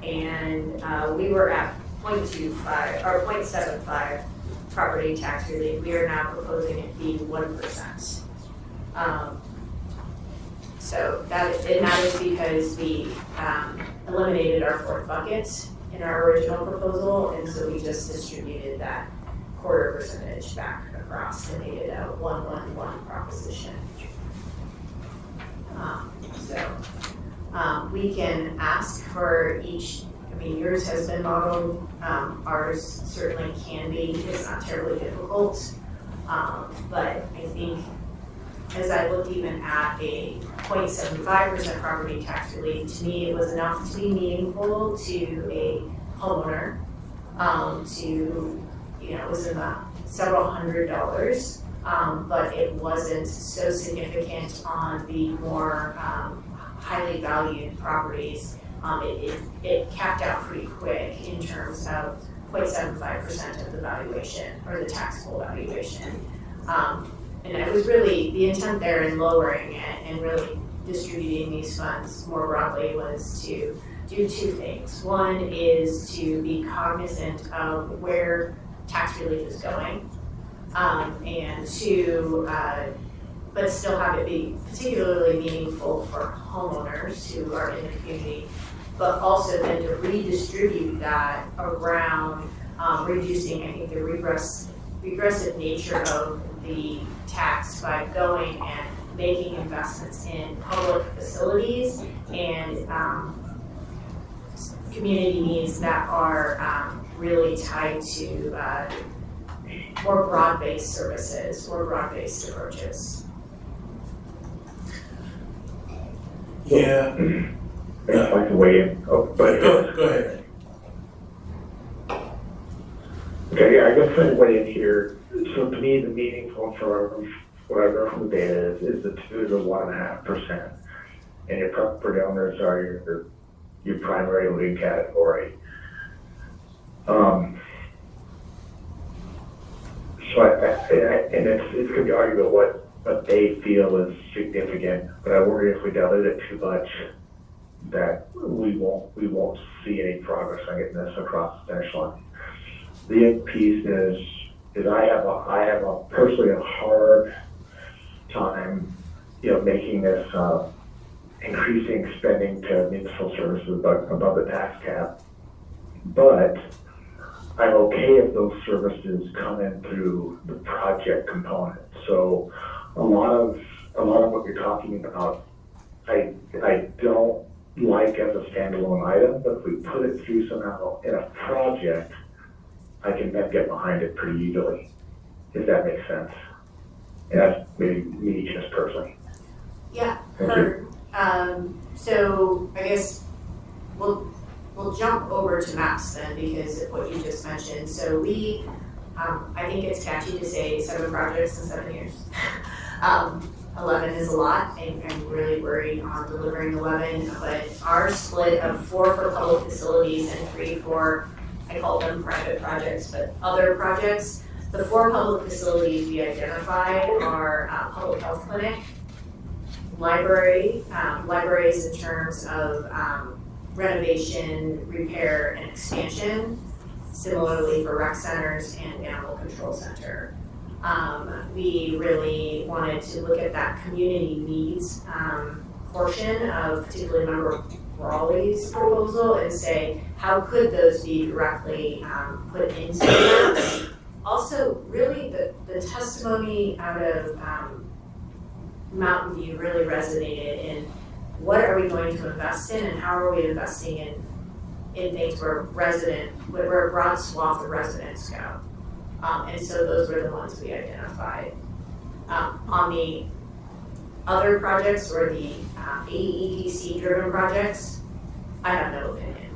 and we were at 0.25 or 0.75 property tax relief. We are now proposing it be 1%. So that is because we eliminated our fourth bucket in our original proposal, and so we just distributed that 0.25% back across and made it a 1-1-1 proposition. We can ask for each. I mean, yours has been modeled. Ours certainly can be. It's not terribly difficult, but I think as I looked even at a 0.75% property tax relief, to me it was enough to be meaningful to a homeowner. It was in the several $100s, but it wasn't so significant on the more highly valued properties. It capped out pretty quick in terms of 0.75% of the valuation or the taxable valuation. And it was really the intent there in lowering it and really distributing these funds more broadly was to do two things. One is to be cognizant of where tax relief is going, and two, but still have it be particularly meaningful for homeowners who are in the community, but also then to redistribute that around reducing, I think, the regressive nature of the tax by going and making investments in public facilities and community needs that are really tied to more broad-based services, more broad-based approaches. Yeah. I'd like to weigh in. Oh, but Go ahead. okay, I guess I'd weigh in here. So to me, the meaningful for whatever the data is the 2 to 1.5%, and your property owners are your primary living category. And it's going to be argued about what they feel is significant, but I worry if we dilute it too much that we won't see any progress on getting this across the finish line. The other piece is I have a personally a hard time, making this increasing spending to municipal services above the tax cap, but I'm okay if those services come in through the project component. So a lot of what you're talking about, I don't like as a standalone item, but if we put it through somehow in a project, I can then get behind it pretty easily, if that makes sense. And that's maybe me just personally. Yeah, Thank heard. So I guess we'll jump over to maps then because of what you just mentioned. So we, I think it's catchy to say 7 projects in 7 years. 11 is a lot. I'm really worried on delivering 11, but our split of 4 for public facilities and 3 for, I call them private projects, but other projects. The 4 public facilities we identified are public health clinic, libraries in terms of renovation, repair, and expansion. Similarly for rec centers and animal control center. We really wanted to look at that community needs portion of particularly Member Brawley's proposal and say, how could those be directly put into that? Also, really the testimony out of Mountain View really resonated in what are we going to invest in and how are we investing in things where a broad swath of residents go. And so those were the ones we identified. On the other projects or the AEDC driven projects, I have no opinion.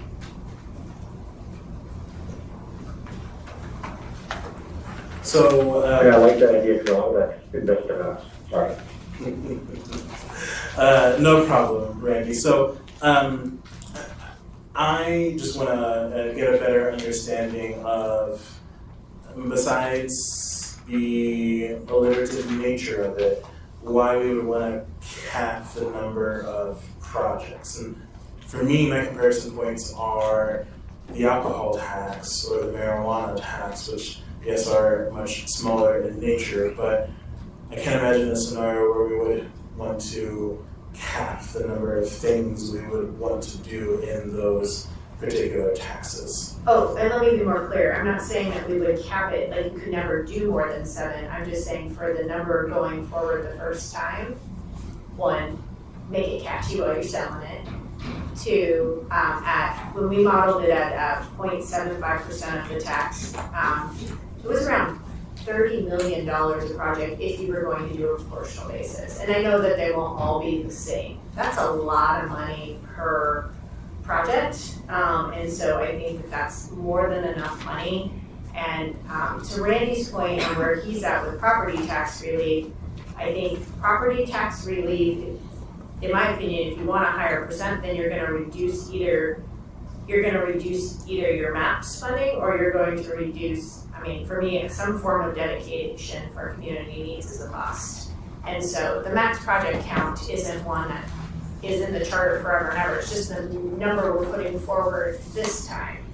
So, I like that idea, because all that's invested in us, sorry. no problem, Randy. So, I just want to get a better understanding of, besides the alliterative nature of it, why we would want to cap the number of projects. And for me, my comparison points are the alcohol tax or the marijuana tax, which yes are much smaller in nature, but I can't imagine a scenario where we would want to cap the number of things we would want to do in those particular taxes. Oh, and let me be more clear. I'm not saying that we would cap it, like you could never do more than 7. I'm just saying for the number going forward the first time, 1, make it catchy while you're selling it. 2, when we modeled it at 0.75% of the tax, it was around $30 million a project if you were going to do a proportional basis. And I know that they won't all be the same. That's a lot of money per project. And so I think that that's more than enough money. And to Randy's point on where he's at with property tax relief, I think property tax relief, in my opinion, if you want a higher percent, then you're gonna reduce either your MAPS funding or you're going to reduce, I mean, for me, some form of dedication for community needs is a must. And so the max project count isn't one that is in the charter forever and ever. It's just the number we're putting forward this time.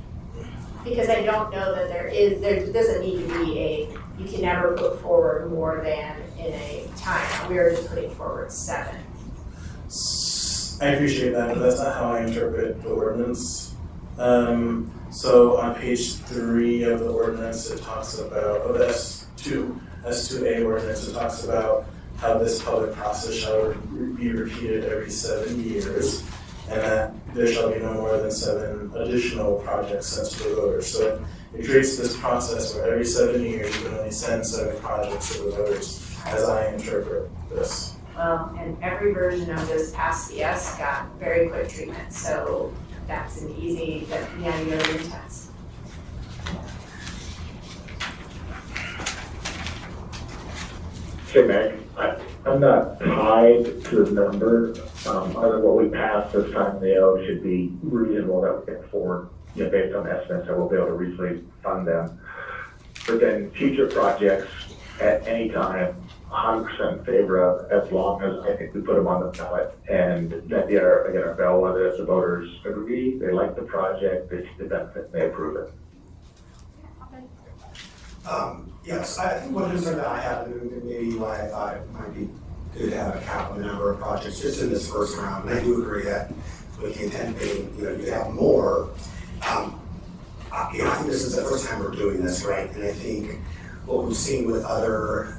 Because I don't know that there doesn't need to be you can never put forward more than in a time. We are just putting forward 7. I appreciate that, but that's not how I interpret the ordinance. So on page 3 of the ordinance, it talks about, of the S2A ordinance, it talks about how this public process shall be repeated every 7 years, and that there shall be no more than 7 additional projects sent to the voters. So it creates this process where every 7 years you can only send 7 projects to the voters, as I interpret this. Well, and every version of this past CS got very quick treatment, so that's an easy, you go to intense. Hey, Meg, I'm not tied to the number, other than what we passed this time, the should be reasonable that we can afford, based on estimates that we'll be able to reasonably fund them. But then future projects at any time, 100% in favor of, as long as I think we put them on the ballot and that they are, again, our bellwether, as the voters agree, they like the project, they see the benefit, they approve it. Yes, I think one concern that I have, and maybe why I thought it might be good to have a cap on the number of projects just in this first round, and I do agree that with the intent being, you have more. I think this is the first time we're doing this, right? And I think what we've seen with other,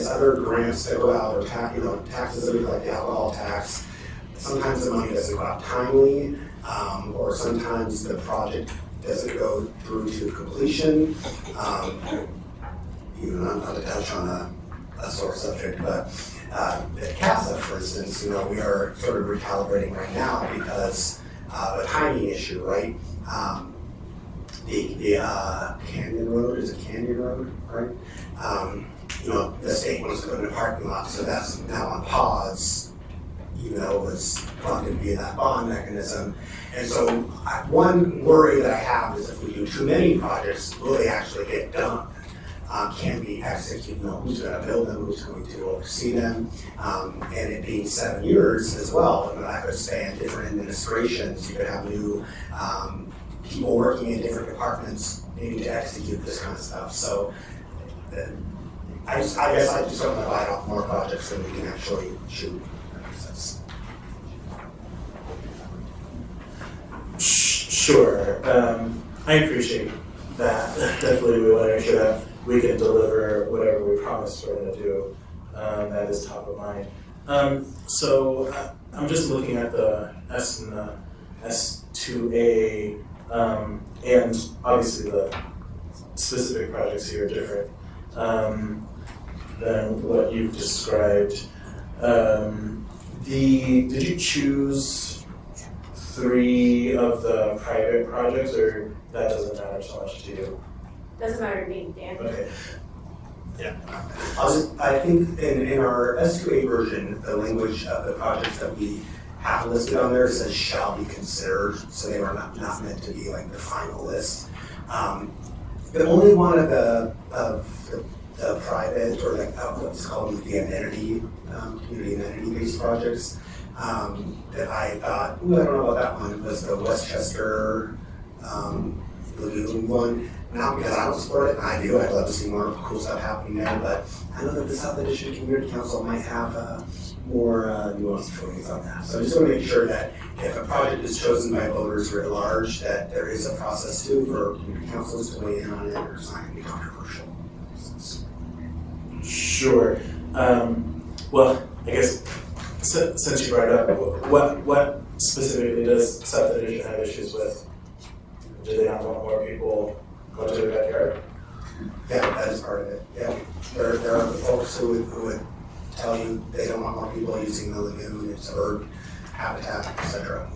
other grants that go out, or taxes that like the alcohol tax, sometimes the money doesn't go out timely, or sometimes the project doesn't go through to completion. Not to touch on a sore subject, but at CASA, for instance, we are sort of recalibrating right now because of a timing issue, right? The Canyon Road, is it Canyon Road, right? the state wants to put in a parking lot, so that's now on pause, even though it was funded via that bond mechanism. And so one worry that I have is if we do too many projects, will they actually get done? Can we execute, who's gonna build them, who's going to oversee them? And it being 7 years as well, that could span different administrations, you could have new people working in different departments needing to execute this kind of stuff. So I guess I just don't want to bite off more projects than we can actually shoot. That makes sense. Sure, I appreciate that. Definitely, we want to make sure that we can deliver whatever we promised we're going to do. That is top of mind. So I'm just looking at the S and the S2A, and obviously the specific projects here are different than what you've described. Did you choose 3 of the private projects, or that doesn't matter so much to you? Doesn't matter to me, Dan. Okay. I think in our S2A version, the language of the projects that we have listed on there says shall be considered, so they were not meant to be like the final list. The only one of the private, or like what's called the amenity, community amenity-based projects, that I thought, I don't know about that one, was the Westchester Lagoon one. Not because I don't support it, and I do, I'd love to see more cool stuff happening there, but I know that the South Edition Community Council might have more nuanced feelings on that. So I just want to make sure that if a project is chosen by voters writ large, that there is a process too for community councils to weigh in on it, or it's not going to be controversial. Sure. Well, I guess since you brought it up, what specifically does South Edition have issues with? Do they not want more people going to their backyard? Yeah, that is part of it. Yeah, there are the folks who would tell you they don't want more people using the lagoon, it's bird habitat, etc.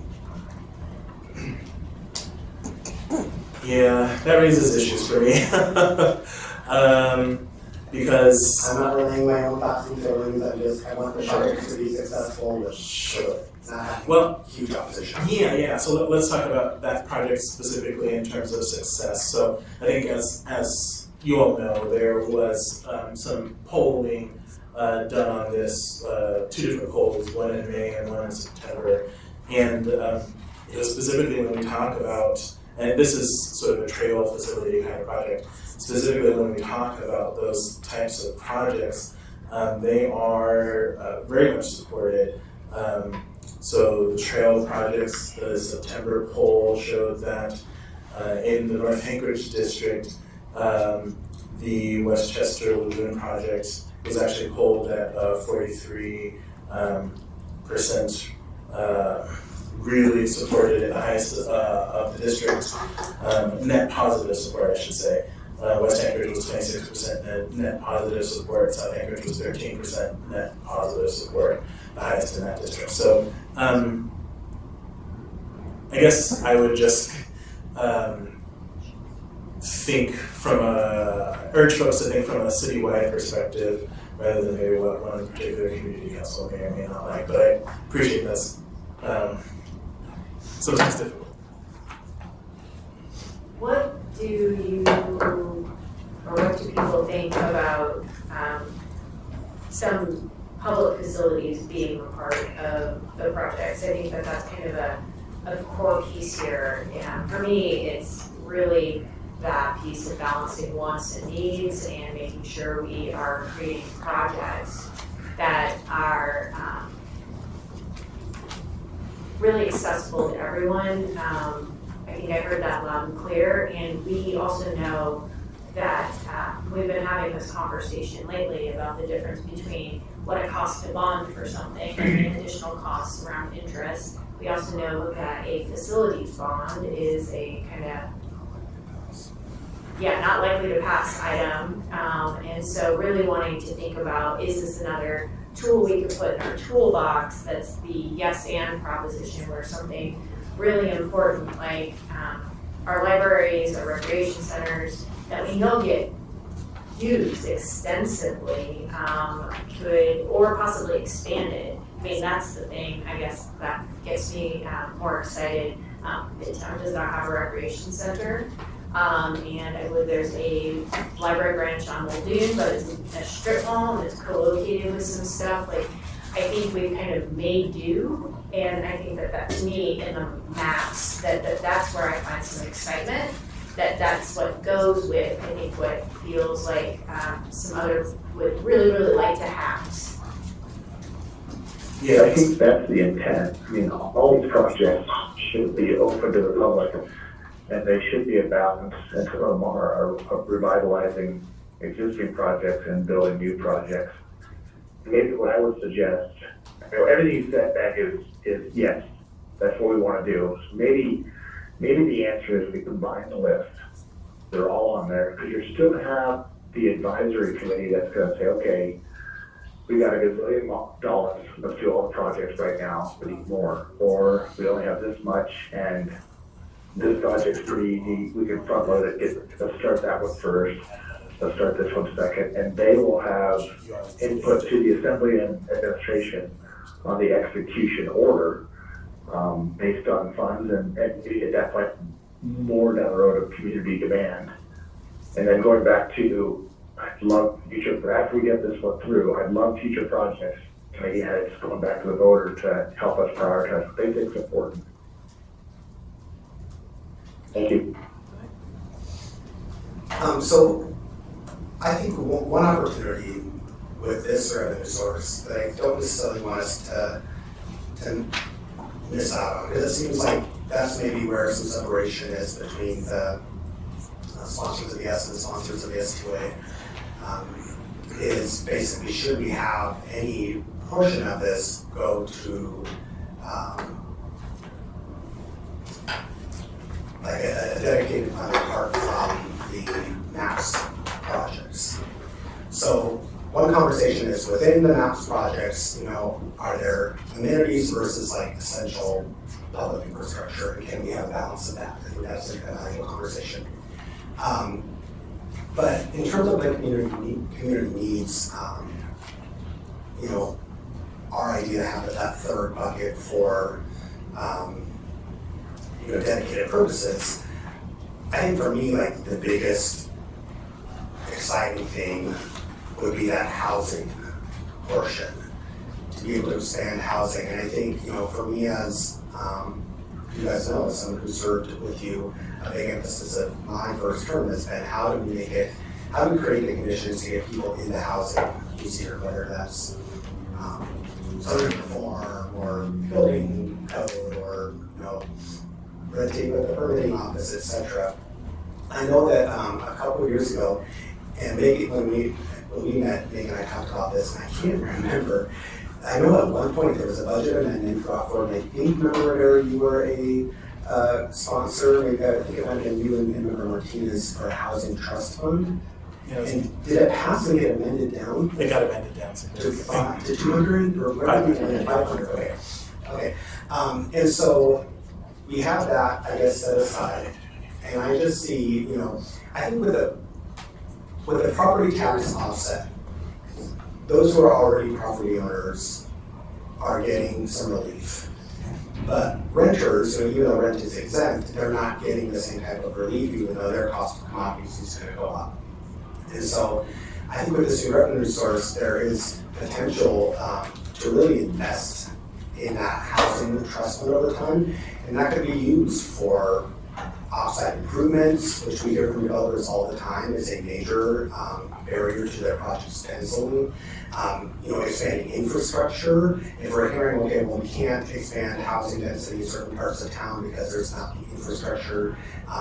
Yeah, that raises issues for me. Because I'm not relaying my own thoughts and feelings, I want the project to be successful, with sure. not having Well, huge opposition. Yeah. So let's talk about that project specifically in terms of success. So I think as you all know, there was some polling done on this, 2 different polls, one in May and one in September. And specifically when we talk about, and this is sort of a trail facility kind of project, specifically when we talk about those types of projects, they are very much supported. So the trail projects, the September poll showed that in the North Anchorage district, the Westchester Lagoon project was actually polled at 43%, really supported at the highest of the district, net positive support, I should say. West Anchorage was 26% net positive support, South Anchorage was 13% net positive support, the highest in that district. So I guess I would just urge folks to think from a citywide perspective rather than maybe what one particular community council may or may not like, but I appreciate that's sometimes difficult. What do people think about some public facilities being a part of the projects? I think that that's kind of a core piece here. And for me, it's really that piece of balancing wants and needs and making sure we are creating projects that are really accessible to everyone. I think I heard that loud and clear, and we also know that we've been having this conversation lately about the difference between what it costs to bond for something and the additional costs around interest. We also know that a facilities bond is a kind of, not likely to pass item, and so really wanting to think about, is this another tool we could put in our toolbox that's the yes and proposition, where something really important like our libraries, our recreation centers, that we know get used extensively, could, or possibly expanded. I mean, that's the thing, I guess, that gets me more excited. Midtown does not have a recreation center. And I believe there's a library branch on Muldoon, but it's a strip mall and it's co-located with some stuff. Like, I think we kind of made do, and I think that to me, in the maps, that's where I find some excitement. That's what goes with, I think, what feels like some others would really, really like to have. Yeah, I think that's the intent. I mean, all these projects should be open to the public, and they should be a balance, and some of them are revitalizing existing projects and building new projects. Maybe what I would suggest, everything you said back is yes, that's what we want to do. So maybe the answer is we combine the list. They're all on there, because you're still going to have the advisory committee that's going to say, okay, we got $1 gazillion, let's do all the projects right now, we need more. Or we only have this much, and this project's pretty easy, we can front load it, let's start that one first. Let's start this one second, and they will have input to the Assembly and Administration on the execution order based on funds and maybe at that point more down the road of community demand. And then going back to, I'd love future, after we get this one through, I'd love future projects, committee heads going back to the voter to help us prioritize what they think is important. Thank you. So I think one opportunity with this revenue source that I don't necessarily want us to miss out on, because it seems like that's maybe where some separation is between the sponsors of the S and the sponsors of the S2A, is basically, should we have any portion of this go to like a dedicated fund apart from the MAPS projects. So one conversation is within the MAPS projects, are there amenities versus like essential public infrastructure, and can we have a balance of that? I think that's a valuable conversation. But in terms of the community needs, our idea to have that third bucket for dedicated purposes, I think for me, like the biggest exciting thing would be that housing portion, to be able to expand housing. And I think, for me as, you guys know, as someone who served with you, a big emphasis of my first term has been how do we create the conditions to get people into housing easier, whether that's zoning reform or building code or, renting with the permitting office, etc. I know that a couple of years ago, and maybe when we met, Meg and I talked about this, and I can't remember. I know at one point there was a budget amendment brought forward, and I think, remember, you were a sponsor, maybe I think it might have been you and Member Martinez for a housing trust fund. Yeah, And did it pass and get amended down? it got amended down To significantly. to 200 or whatever? 500. 500, okay. Okay, and so we have that, I guess, set aside, and I just see, I think with the property tax offset, those who are already property owners are getting some relief. But renters, even though rent is exempt, they're not getting the same type of relief, even though their cost of commodities is going to go up. And so I think with this new revenue source, there is potential to really invest in that housing trust fund over time, and that could be used for offsite improvements, which we hear from developers all the time is a major barrier to their project's penciling. Expanding infrastructure. If we're hearing, okay, well, we can't expand housing density in certain parts of town because there's not the infrastructure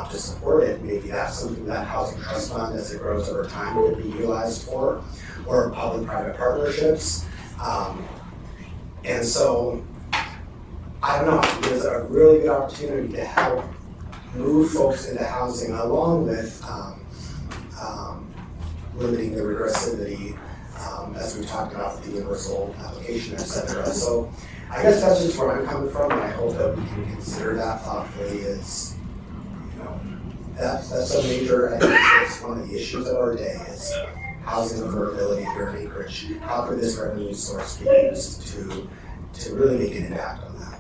to support it, maybe that's something that housing trust fund, as it grows over time, could be utilized for, or public-private partnerships. And so, I don't know, there's a really good opportunity to help move folks into housing along with limiting the regressivity, as we talked about with the universal application, et cetera. So I guess that's just where I'm coming from, and I hope that we can consider that thoughtfully as, that's a major, I think it's one of the issues of our day is housing affordability here in Anchorage, how could this revenue source be used to really make an impact on that?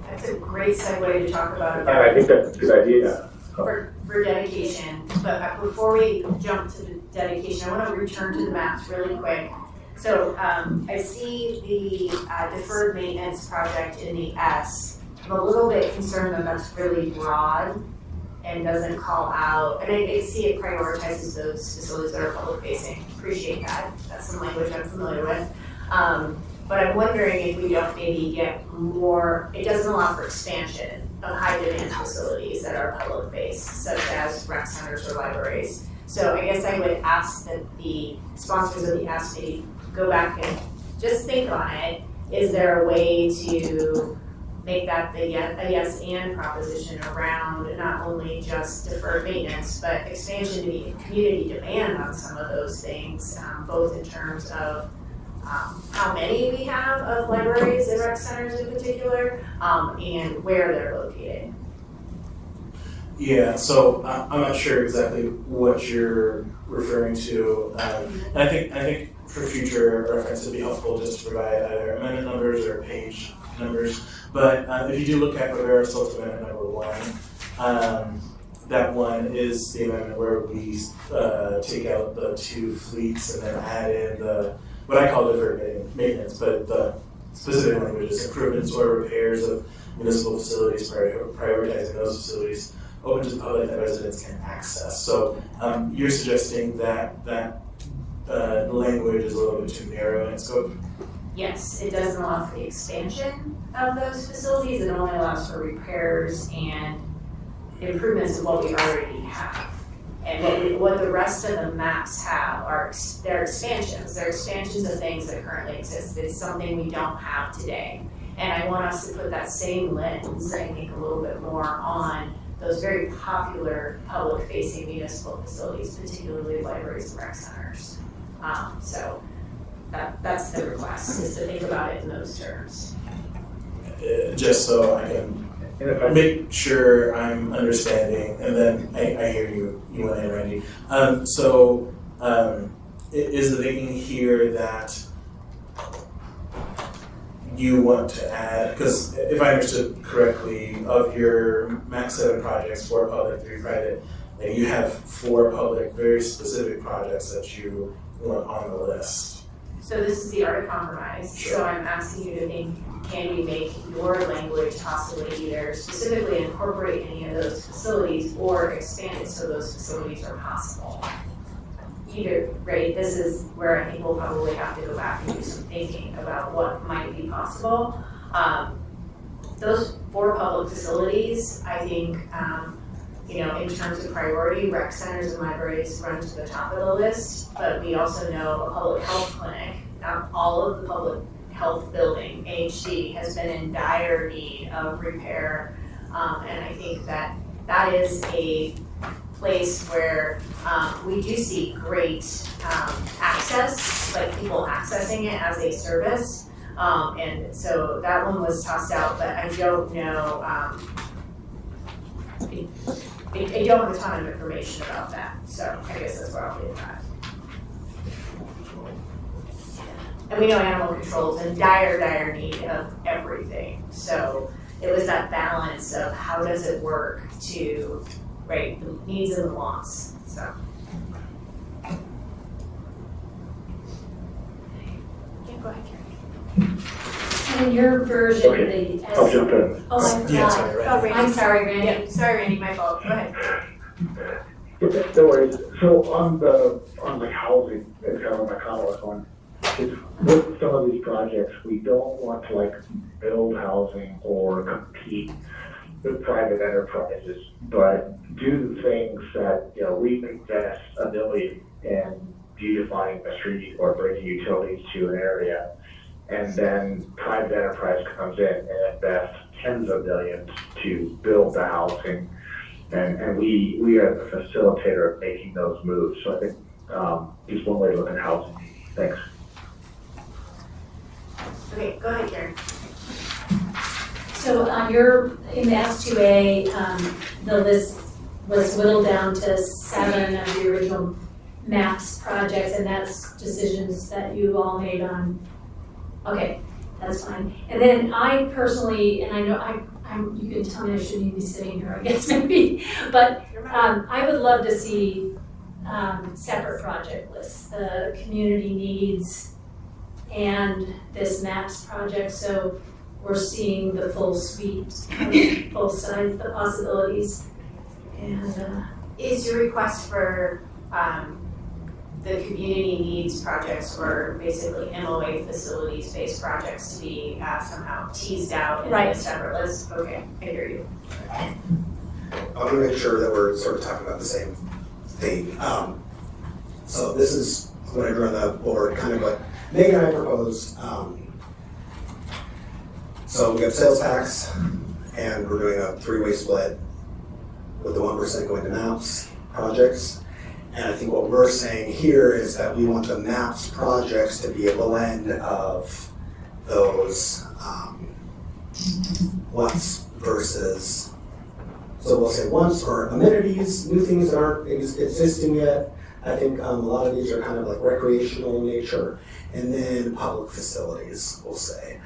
That's a great segue to talk about. And I think that's a good idea. For dedication, but before we jump to the dedication, I want to return to the maps really quick. So I see the deferred maintenance project in the S. I'm a little bit concerned that that's really broad and doesn't call out, and I see it prioritizes those facilities that are public facing. Appreciate that. That's some language I'm familiar with. But I'm wondering if we don't maybe get more, it doesn't allow for expansion of high demand facilities that are public based, such as rec centers or libraries. So I guess I would ask that the sponsors of the S maybe go back and just think on it. Is there a way to make that a yes and proposition around not only just deferred maintenance, but expansion to meet community demand on some of those things, both in terms of how many we have of libraries and rec centers in particular, and where they're located. Yeah, so I'm not sure exactly what you're referring to. And I think for future reference, it'd be helpful just to provide either amendment numbers or page numbers. But if you do look at Rivera Silts Amendment number 1, that one is the amendment where we take out the 2 fleets and then add in what I call deferred maintenance, but the specific language is improvements or repairs of municipal facilities, prioritizing those facilities open to the public that residents can access. So you're suggesting that language is a little bit too narrow in scope? Yes, it doesn't allow for the expansion of those facilities. It only allows for repairs and improvements of what we already have. And what the rest of the maps have are their expansions. They're expansions of things that currently exist. It's something we don't have today. And I want us to put that same lens, I think, a little bit more on those very popular public-facing municipal facilities, particularly libraries and rec centers. So that's the request, is to think about it in those terms. Just so I can make sure I'm understanding, and then I hear you went in, Randy. Is the thinking here that you want to add, because if I understood correctly, of your Max 7 projects, 4 public, 3 private, and you have 4 public, very specific projects that you want on the list? So this is the art of compromise. Sure. So I'm asking you to think, can we make your language possibly either specifically incorporate any of those facilities or expand it so those facilities are possible? Either, right, this is where I think we'll probably have to go back and do some thinking about what might be possible. Those 4 public facilities, I think, in terms of priority, rec centers and libraries run to the top of the list, but we also know a public health clinic, all of the public health building, AHD, has been in dire need of repair. And I think that is a place where we do see great access, like people accessing it as a service. And so that one was tossed out, but I don't know, I don't have a ton of information about that. So I guess that's where I'll leave that. And we know animal control is in dire need of everything. So it was that balance of how does it work to, right, the needs and the wants, so. Yeah, go ahead, Karen. In your version, Okay, the I'll jump in. Oh, I forgot. Yeah, sorry, Randy. Oh, Randy. I'm sorry, Randy. Yeah, sorry, Randy, my fault, go ahead. No worries. So on the housing, it's kind of my comment was on, is with some of these projects, we don't want to build housing or compete with private enterprises, but do the things that, we invest $1 million in beautifying the street or bringing utilities to an area, and then private enterprise comes in and invests tens of millions to build the housing. And we are the facilitator of making those moves. So I think just one way to look at housing. Thanks. Okay, go ahead, Karen. So in the S2A, the list was whittled down to 7 of the original MAPS projects, and that's decisions that you all made on, okay, that's fine. And then I personally, and I know you can tell me I shouldn't even be sitting here, I guess maybe, but I would love to see separate project lists, the community needs and this MAPS project, so we're seeing the full suite, both sides, the possibilities. And Is your request for the community needs projects or basically MOA facilities-based projects to be somehow teased out in Right. a separate list? Okay, I hear you. I want to make sure that we're sort of talking about the same thing. So this is what I drew on the board, kind of what Megan and I proposed. So we have sales tax, and we're doing a three-way split with the 1% going to MAPS projects. And I think what we're saying here is that we want the MAPS projects to be a blend of those once versus, so we'll say once or amenities, new things that aren't existing yet. I think a lot of these are kind of like recreational in nature, and then public facilities, we'll say.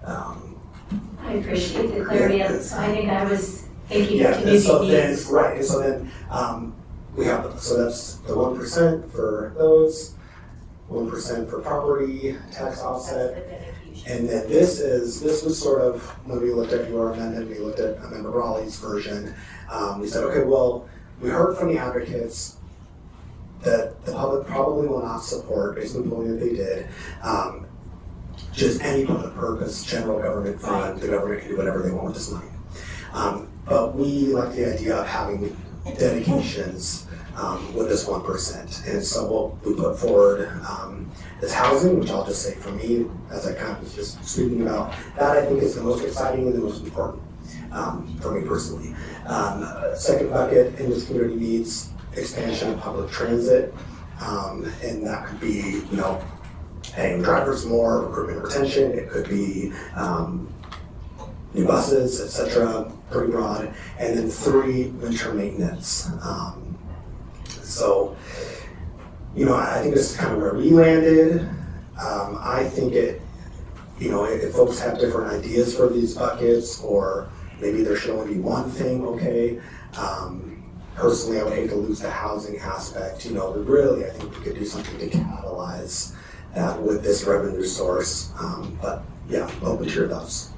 I appreciate the clarity of it, so I think I was thinking Yeah, of and community so then, needs. right, and so then, we have, so that's the 1% for those, 1% for property tax offset. That's the dedication. And then this was sort of, when we looked at your amendment, we looked at Member Brawley's version, we said, okay, well, we heard from the advocates that the public probably will not support, based on the polling that they did, just any public purpose, general government fund, the government can do whatever they want with this money. But we like the idea of having dedications with this 1%. And so what we put forward is housing, which I'll just say for me, as I kind of was just speaking about, that I think is the most exciting and the most important for me personally. Second bucket in this community needs expansion of public transit, and that could be, paying drivers more, recruitment and retention, it could be new buses, etc., pretty broad, and then 3, winter maintenance. So, I think this is kind of where we landed. I think if folks have different ideas for these buckets, or maybe there should only be one thing, okay. Personally, I would hate to lose the housing aspect, really, I think we could do something to catalyze that with this revenue source, but yeah, open to your thoughts.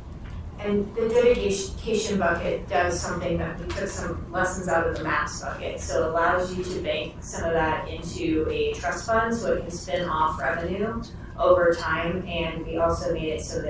And the dedication bucket does something that we took some lessons out of the MAPS bucket. So it allows you to bank some of that into a trust fund so it can spin off revenue over time. And we also made it so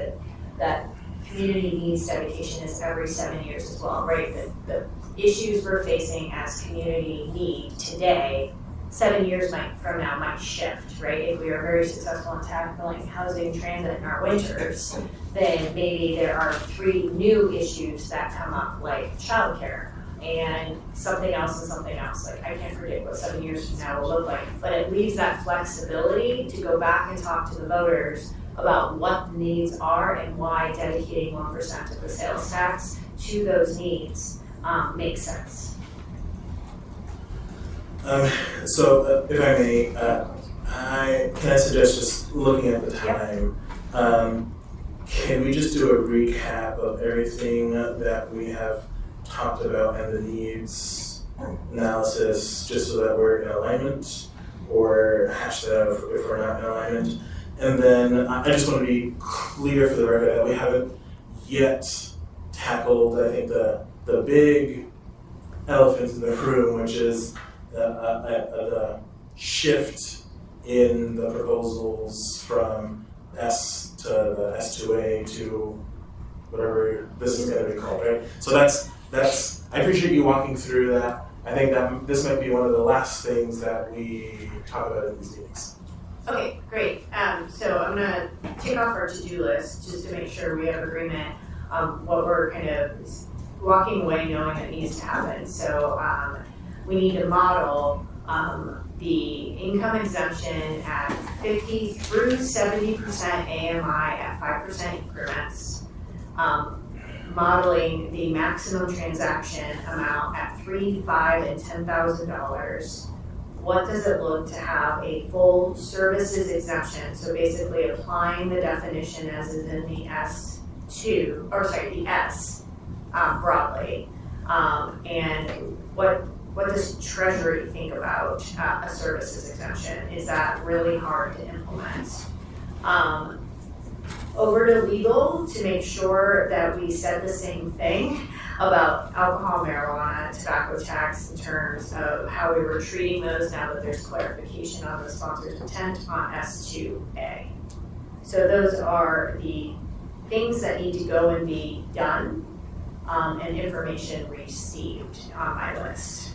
that community needs dedication is every 7 years as well, right? The issues we're facing as community need today, 7 years from now might shift, right? If we are very successful in tackling housing transit in our winters, then maybe there are 3 new issues that come up, like childcare and something else and something else. Like, I can't predict what 7 years from now will look like, but it leaves that flexibility to go back and talk to the voters about what the needs are and why dedicating 1% of the sales tax to those needs makes sense. So if I may, can I suggest just looking at the time? Can we just do a recap of everything that we have talked about and the needs analysis, just so that we're in alignment, or hash that out if we're not in alignment? And then I just want to be clear for the record that we haven't yet tackled, I think, the big elephant in the room, which is the shift in the proposals from S to the S2A to whatever this is going to be called, right? So that's I appreciate you walking through that. I think that this might be one of the last things that we talk about in these meetings. Okay, great. So I'm gonna tick off our to-do list just to make sure we have agreement on what we're kind of walking away knowing that needs to happen. So we need to model the income exemption at 50 through 70% AMI at 5% increments. Modeling the maximum transaction amount at $3,000, $5,000, and $10,000 what does it look to have a full services exemption? So basically applying the definition as is in the the S broadly. And what does Treasury think about a services exemption? Is that really hard to implement? Over to legal to make sure that we said the same thing about alcohol, marijuana, tobacco tax in terms of how we were treating those now that there's clarification on the sponsor's intent on S2A. So those are the things that need to go and be done and information received on my list.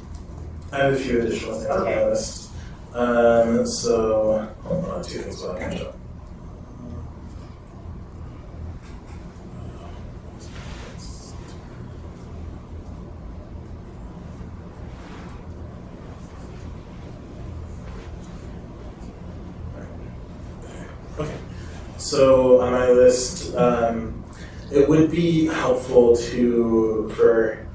I have a few additional things on Okay. my list. So, hold on, two things while I catch up. Okay, so on my list, it would be helpful for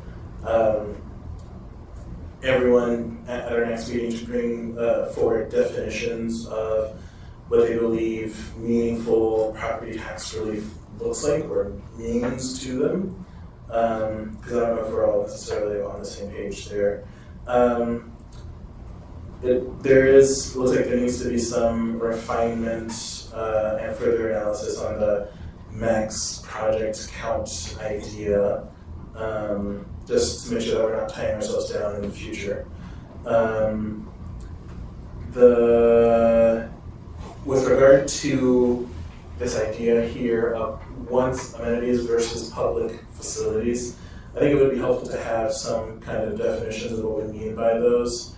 everyone at our next meeting to bring forward definitions of what they believe meaningful property tax relief looks like or means to them. Because I don't know if we're all necessarily on the same page there. Looks like there needs to be some refinement and further analysis on the max project count idea, just to make sure that we're not tying ourselves down in the future. With regard to this idea here of once amenities versus public facilities, I think it would be helpful to have some kind of definitions of what we mean by those.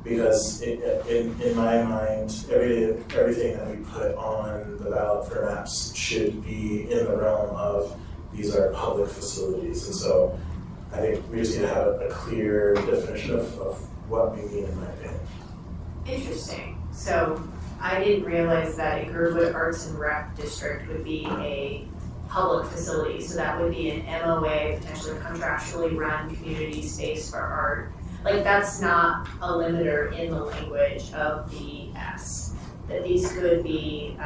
Because in my mind, everything that we put on the ballot for maps should be in the realm of these are public facilities. And so I think we just need to have a clear definition of what we mean, in my opinion. Interesting. So I didn't realize that a Girdwood Arts and Rec District would be a public facility. So that would be an MOA, potentially contractually run community space for art. Like, that's not a limiter in the language of the S, that these could be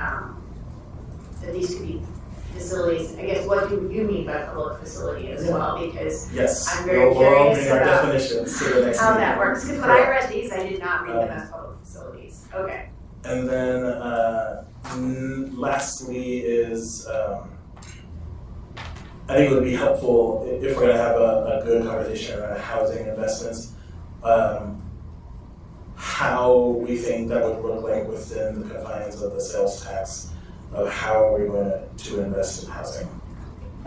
facilities. I guess, what do you mean by public facility as well? Because Yes, I'm very we'll all curious bring our about definitions to the next how meeting. that works. Because when I read these, I did not read them as public facilities. Okay. And then lastly is, I think it would be helpful if we're gonna have a good conversation around housing investments, how we think that would look like within the confines of the sales tax, of how are we going to invest in housing.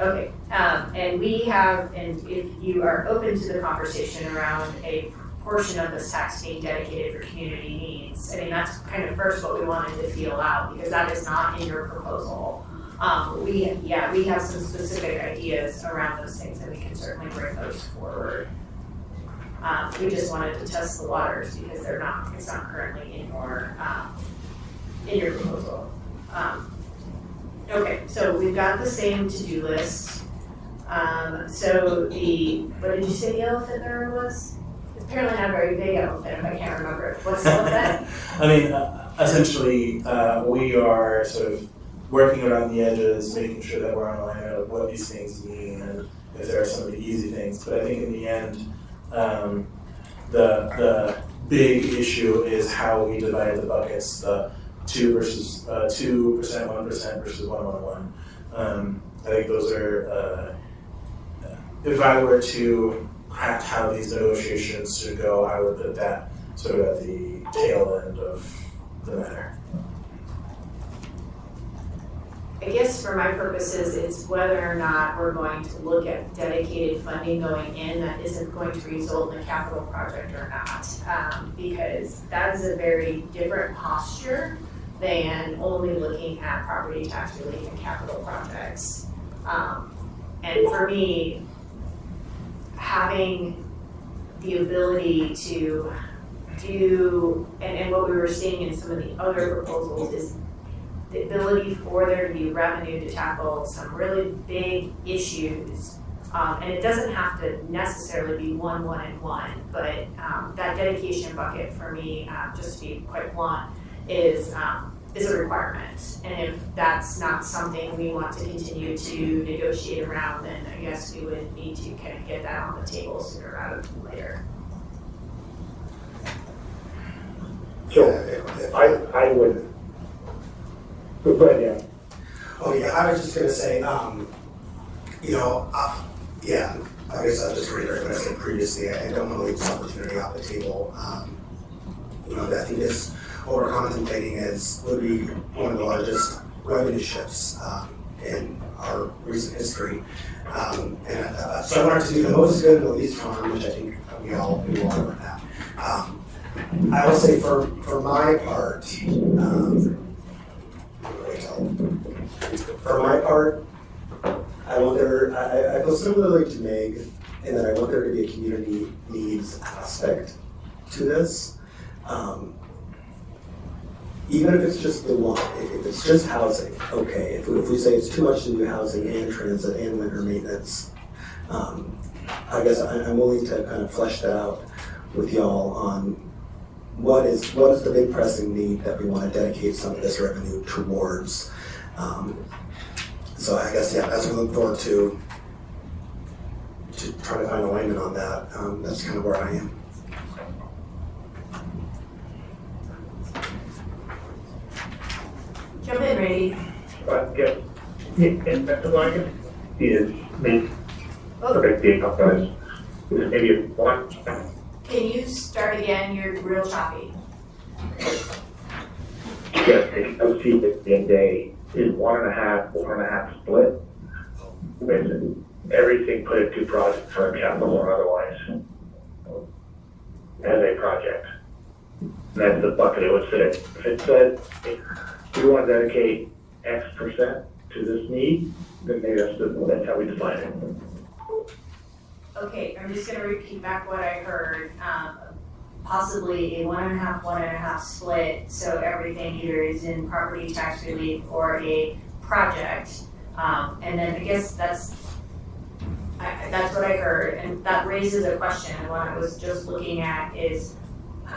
Okay, and we have, and if you are open to the conversation around a portion of this tax being dedicated for community needs, I mean, that's kind of first what we wanted to feel out, because that is not in your proposal. We have some specific ideas around those things, and we can certainly bring those forward. We just wanted to test the waters, because it's not currently in your proposal. Okay, so we've got the same to-do list. So what did you say the elephant there was? It's apparently not a very big elephant, if I can't remember it. What's the elephant? I mean, essentially, we are sort of working around the edges, making sure that we're on alignment of what these things mean and if there are some of the easy things. But I think in the end, the big issue is how we divide the buckets, the 2% versus 2%, 1% versus 111. I think those are, if I were to craft how these negotiations should go, I would put that sort of at the tail end of the matter. I guess for my purposes, it's whether or not we're going to look at dedicated funding going in that isn't going to result in a capital project or not. Because that is a very different posture than only looking at property tax relief and capital projects. And for me, having the ability to do, and what we were seeing in some of the other proposals is the ability for there to be revenue to tackle some really big issues And it doesn't have to necessarily be 1, 1, and 1, but that dedication bucket for me, just to be quite blunt, is a requirement. And if that's not something we want to continue to negotiate around, then I guess we would need to kind of get that on the table sooner rather than later. So, If- I would, go ahead, yeah. Oh, yeah, I was just gonna say, yeah, I guess I'll just reiterate what I said previously, I don't wanna leave this opportunity off the table. I think this, what we're contemplating would be one of the largest revenue shifts, in our recent history. So I wanted to do the most good and the least harm, which I think we all want that. I will say for my part, I feel similarly to Meg in that I want there to be a community needs aspect to this. Even if it's just the one, if it's just housing, okay. If we say it's too much to do housing and transit and winter maintenance, I guess I'm willing to kind of flesh that out with y'all on what is the big pressing need that we want to dedicate some of this revenue towards. So I guess, yeah, that's what I look forward to try to find alignment on that. That's kind of where I am. Jump in, Brady. But, yeah, and that's what I can see is maybe, Oh, guys, maybe one. can you start again? You're real choppy. Yes, if you see at the end of the day is 1.5 split. With everything put into project for capital or otherwise as a project. That's the bucket it would fit in. If it said, we want to dedicate X% to this need, then maybe that's how we define it. Okay, I'm just gonna repeat back what I heard. Possibly a 1.5 split, so everything either is in property tax relief or a project. And then I guess that's what I heard, and that raises a question. And what I was just looking at is,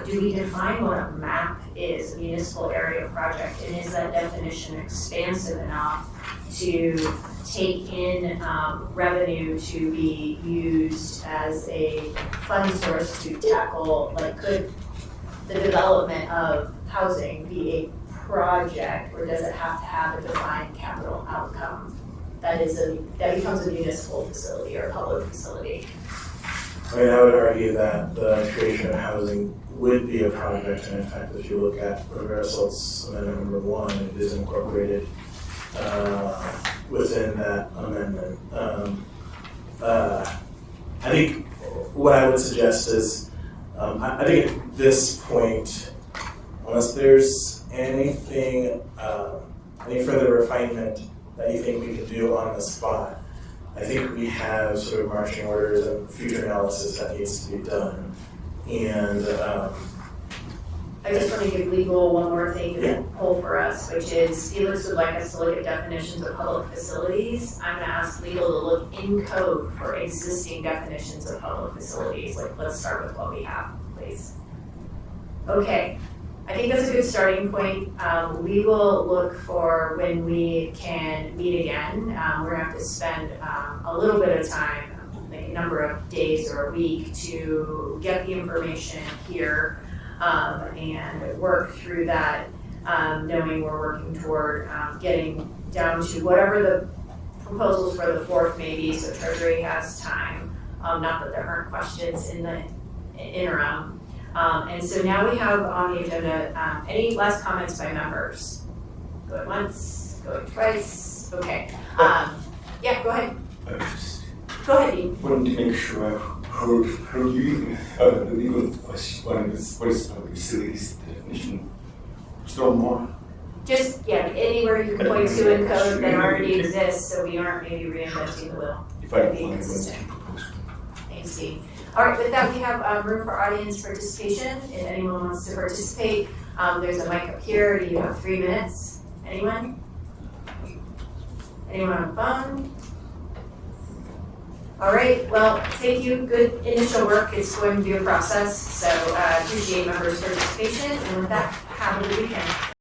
do we define what a MAP is, a municipal area project? And is that definition expansive enough to take in revenue to be used as a fund source to tackle, like, could the development of housing be a project, or does it have to have a defined capital outcome that becomes a municipal facility or a public facility? I mean, I would argue that the creation of housing would be a project, and in fact, if you look at Progressal's amendment number 1, it is incorporated within that amendment. I think what I would suggest is, I think at this point, unless there's anything, any further refinement that you think we could do on the spot, I think we have sort of marching orders and future analysis that needs to be done. And I just want to give legal one more thing to pull for us, which is Felix would like us to look at definitions of public facilities. I'm gonna ask legal to look in code for existing definitions of public facilities. Like, let's start with what we have, please. Okay, I think that's a good starting point. We will look for when we can meet again. We're gonna have to spend a little bit of time, like a number of days or a week, to get the information here and work through that, knowing we're working toward getting down to whatever the proposals for the 4th may be, so Treasury has time. Not that there aren't questions in the interim. And so now we have on the agenda, any last comments by members? Going once, going twice, okay. Yeah, go ahead. Go ahead, Dean. Wanted to make sure I heard you, the legal question, what is public facilities definition? Still more? Just, yeah, anywhere you can point to in code that already exists, so we aren't maybe reinventing the wheel. If I can Be find one consistent. to propose. Thanks, Steve. All right, with that, we have room for audience participation. If anyone wants to participate, there's a mic up here. You have 3 minutes. Anyone? Anyone on the phone? All right, well, thank you, good initial work, it's going to be a process, so appreciate members' participation, and with that, have a good weekend.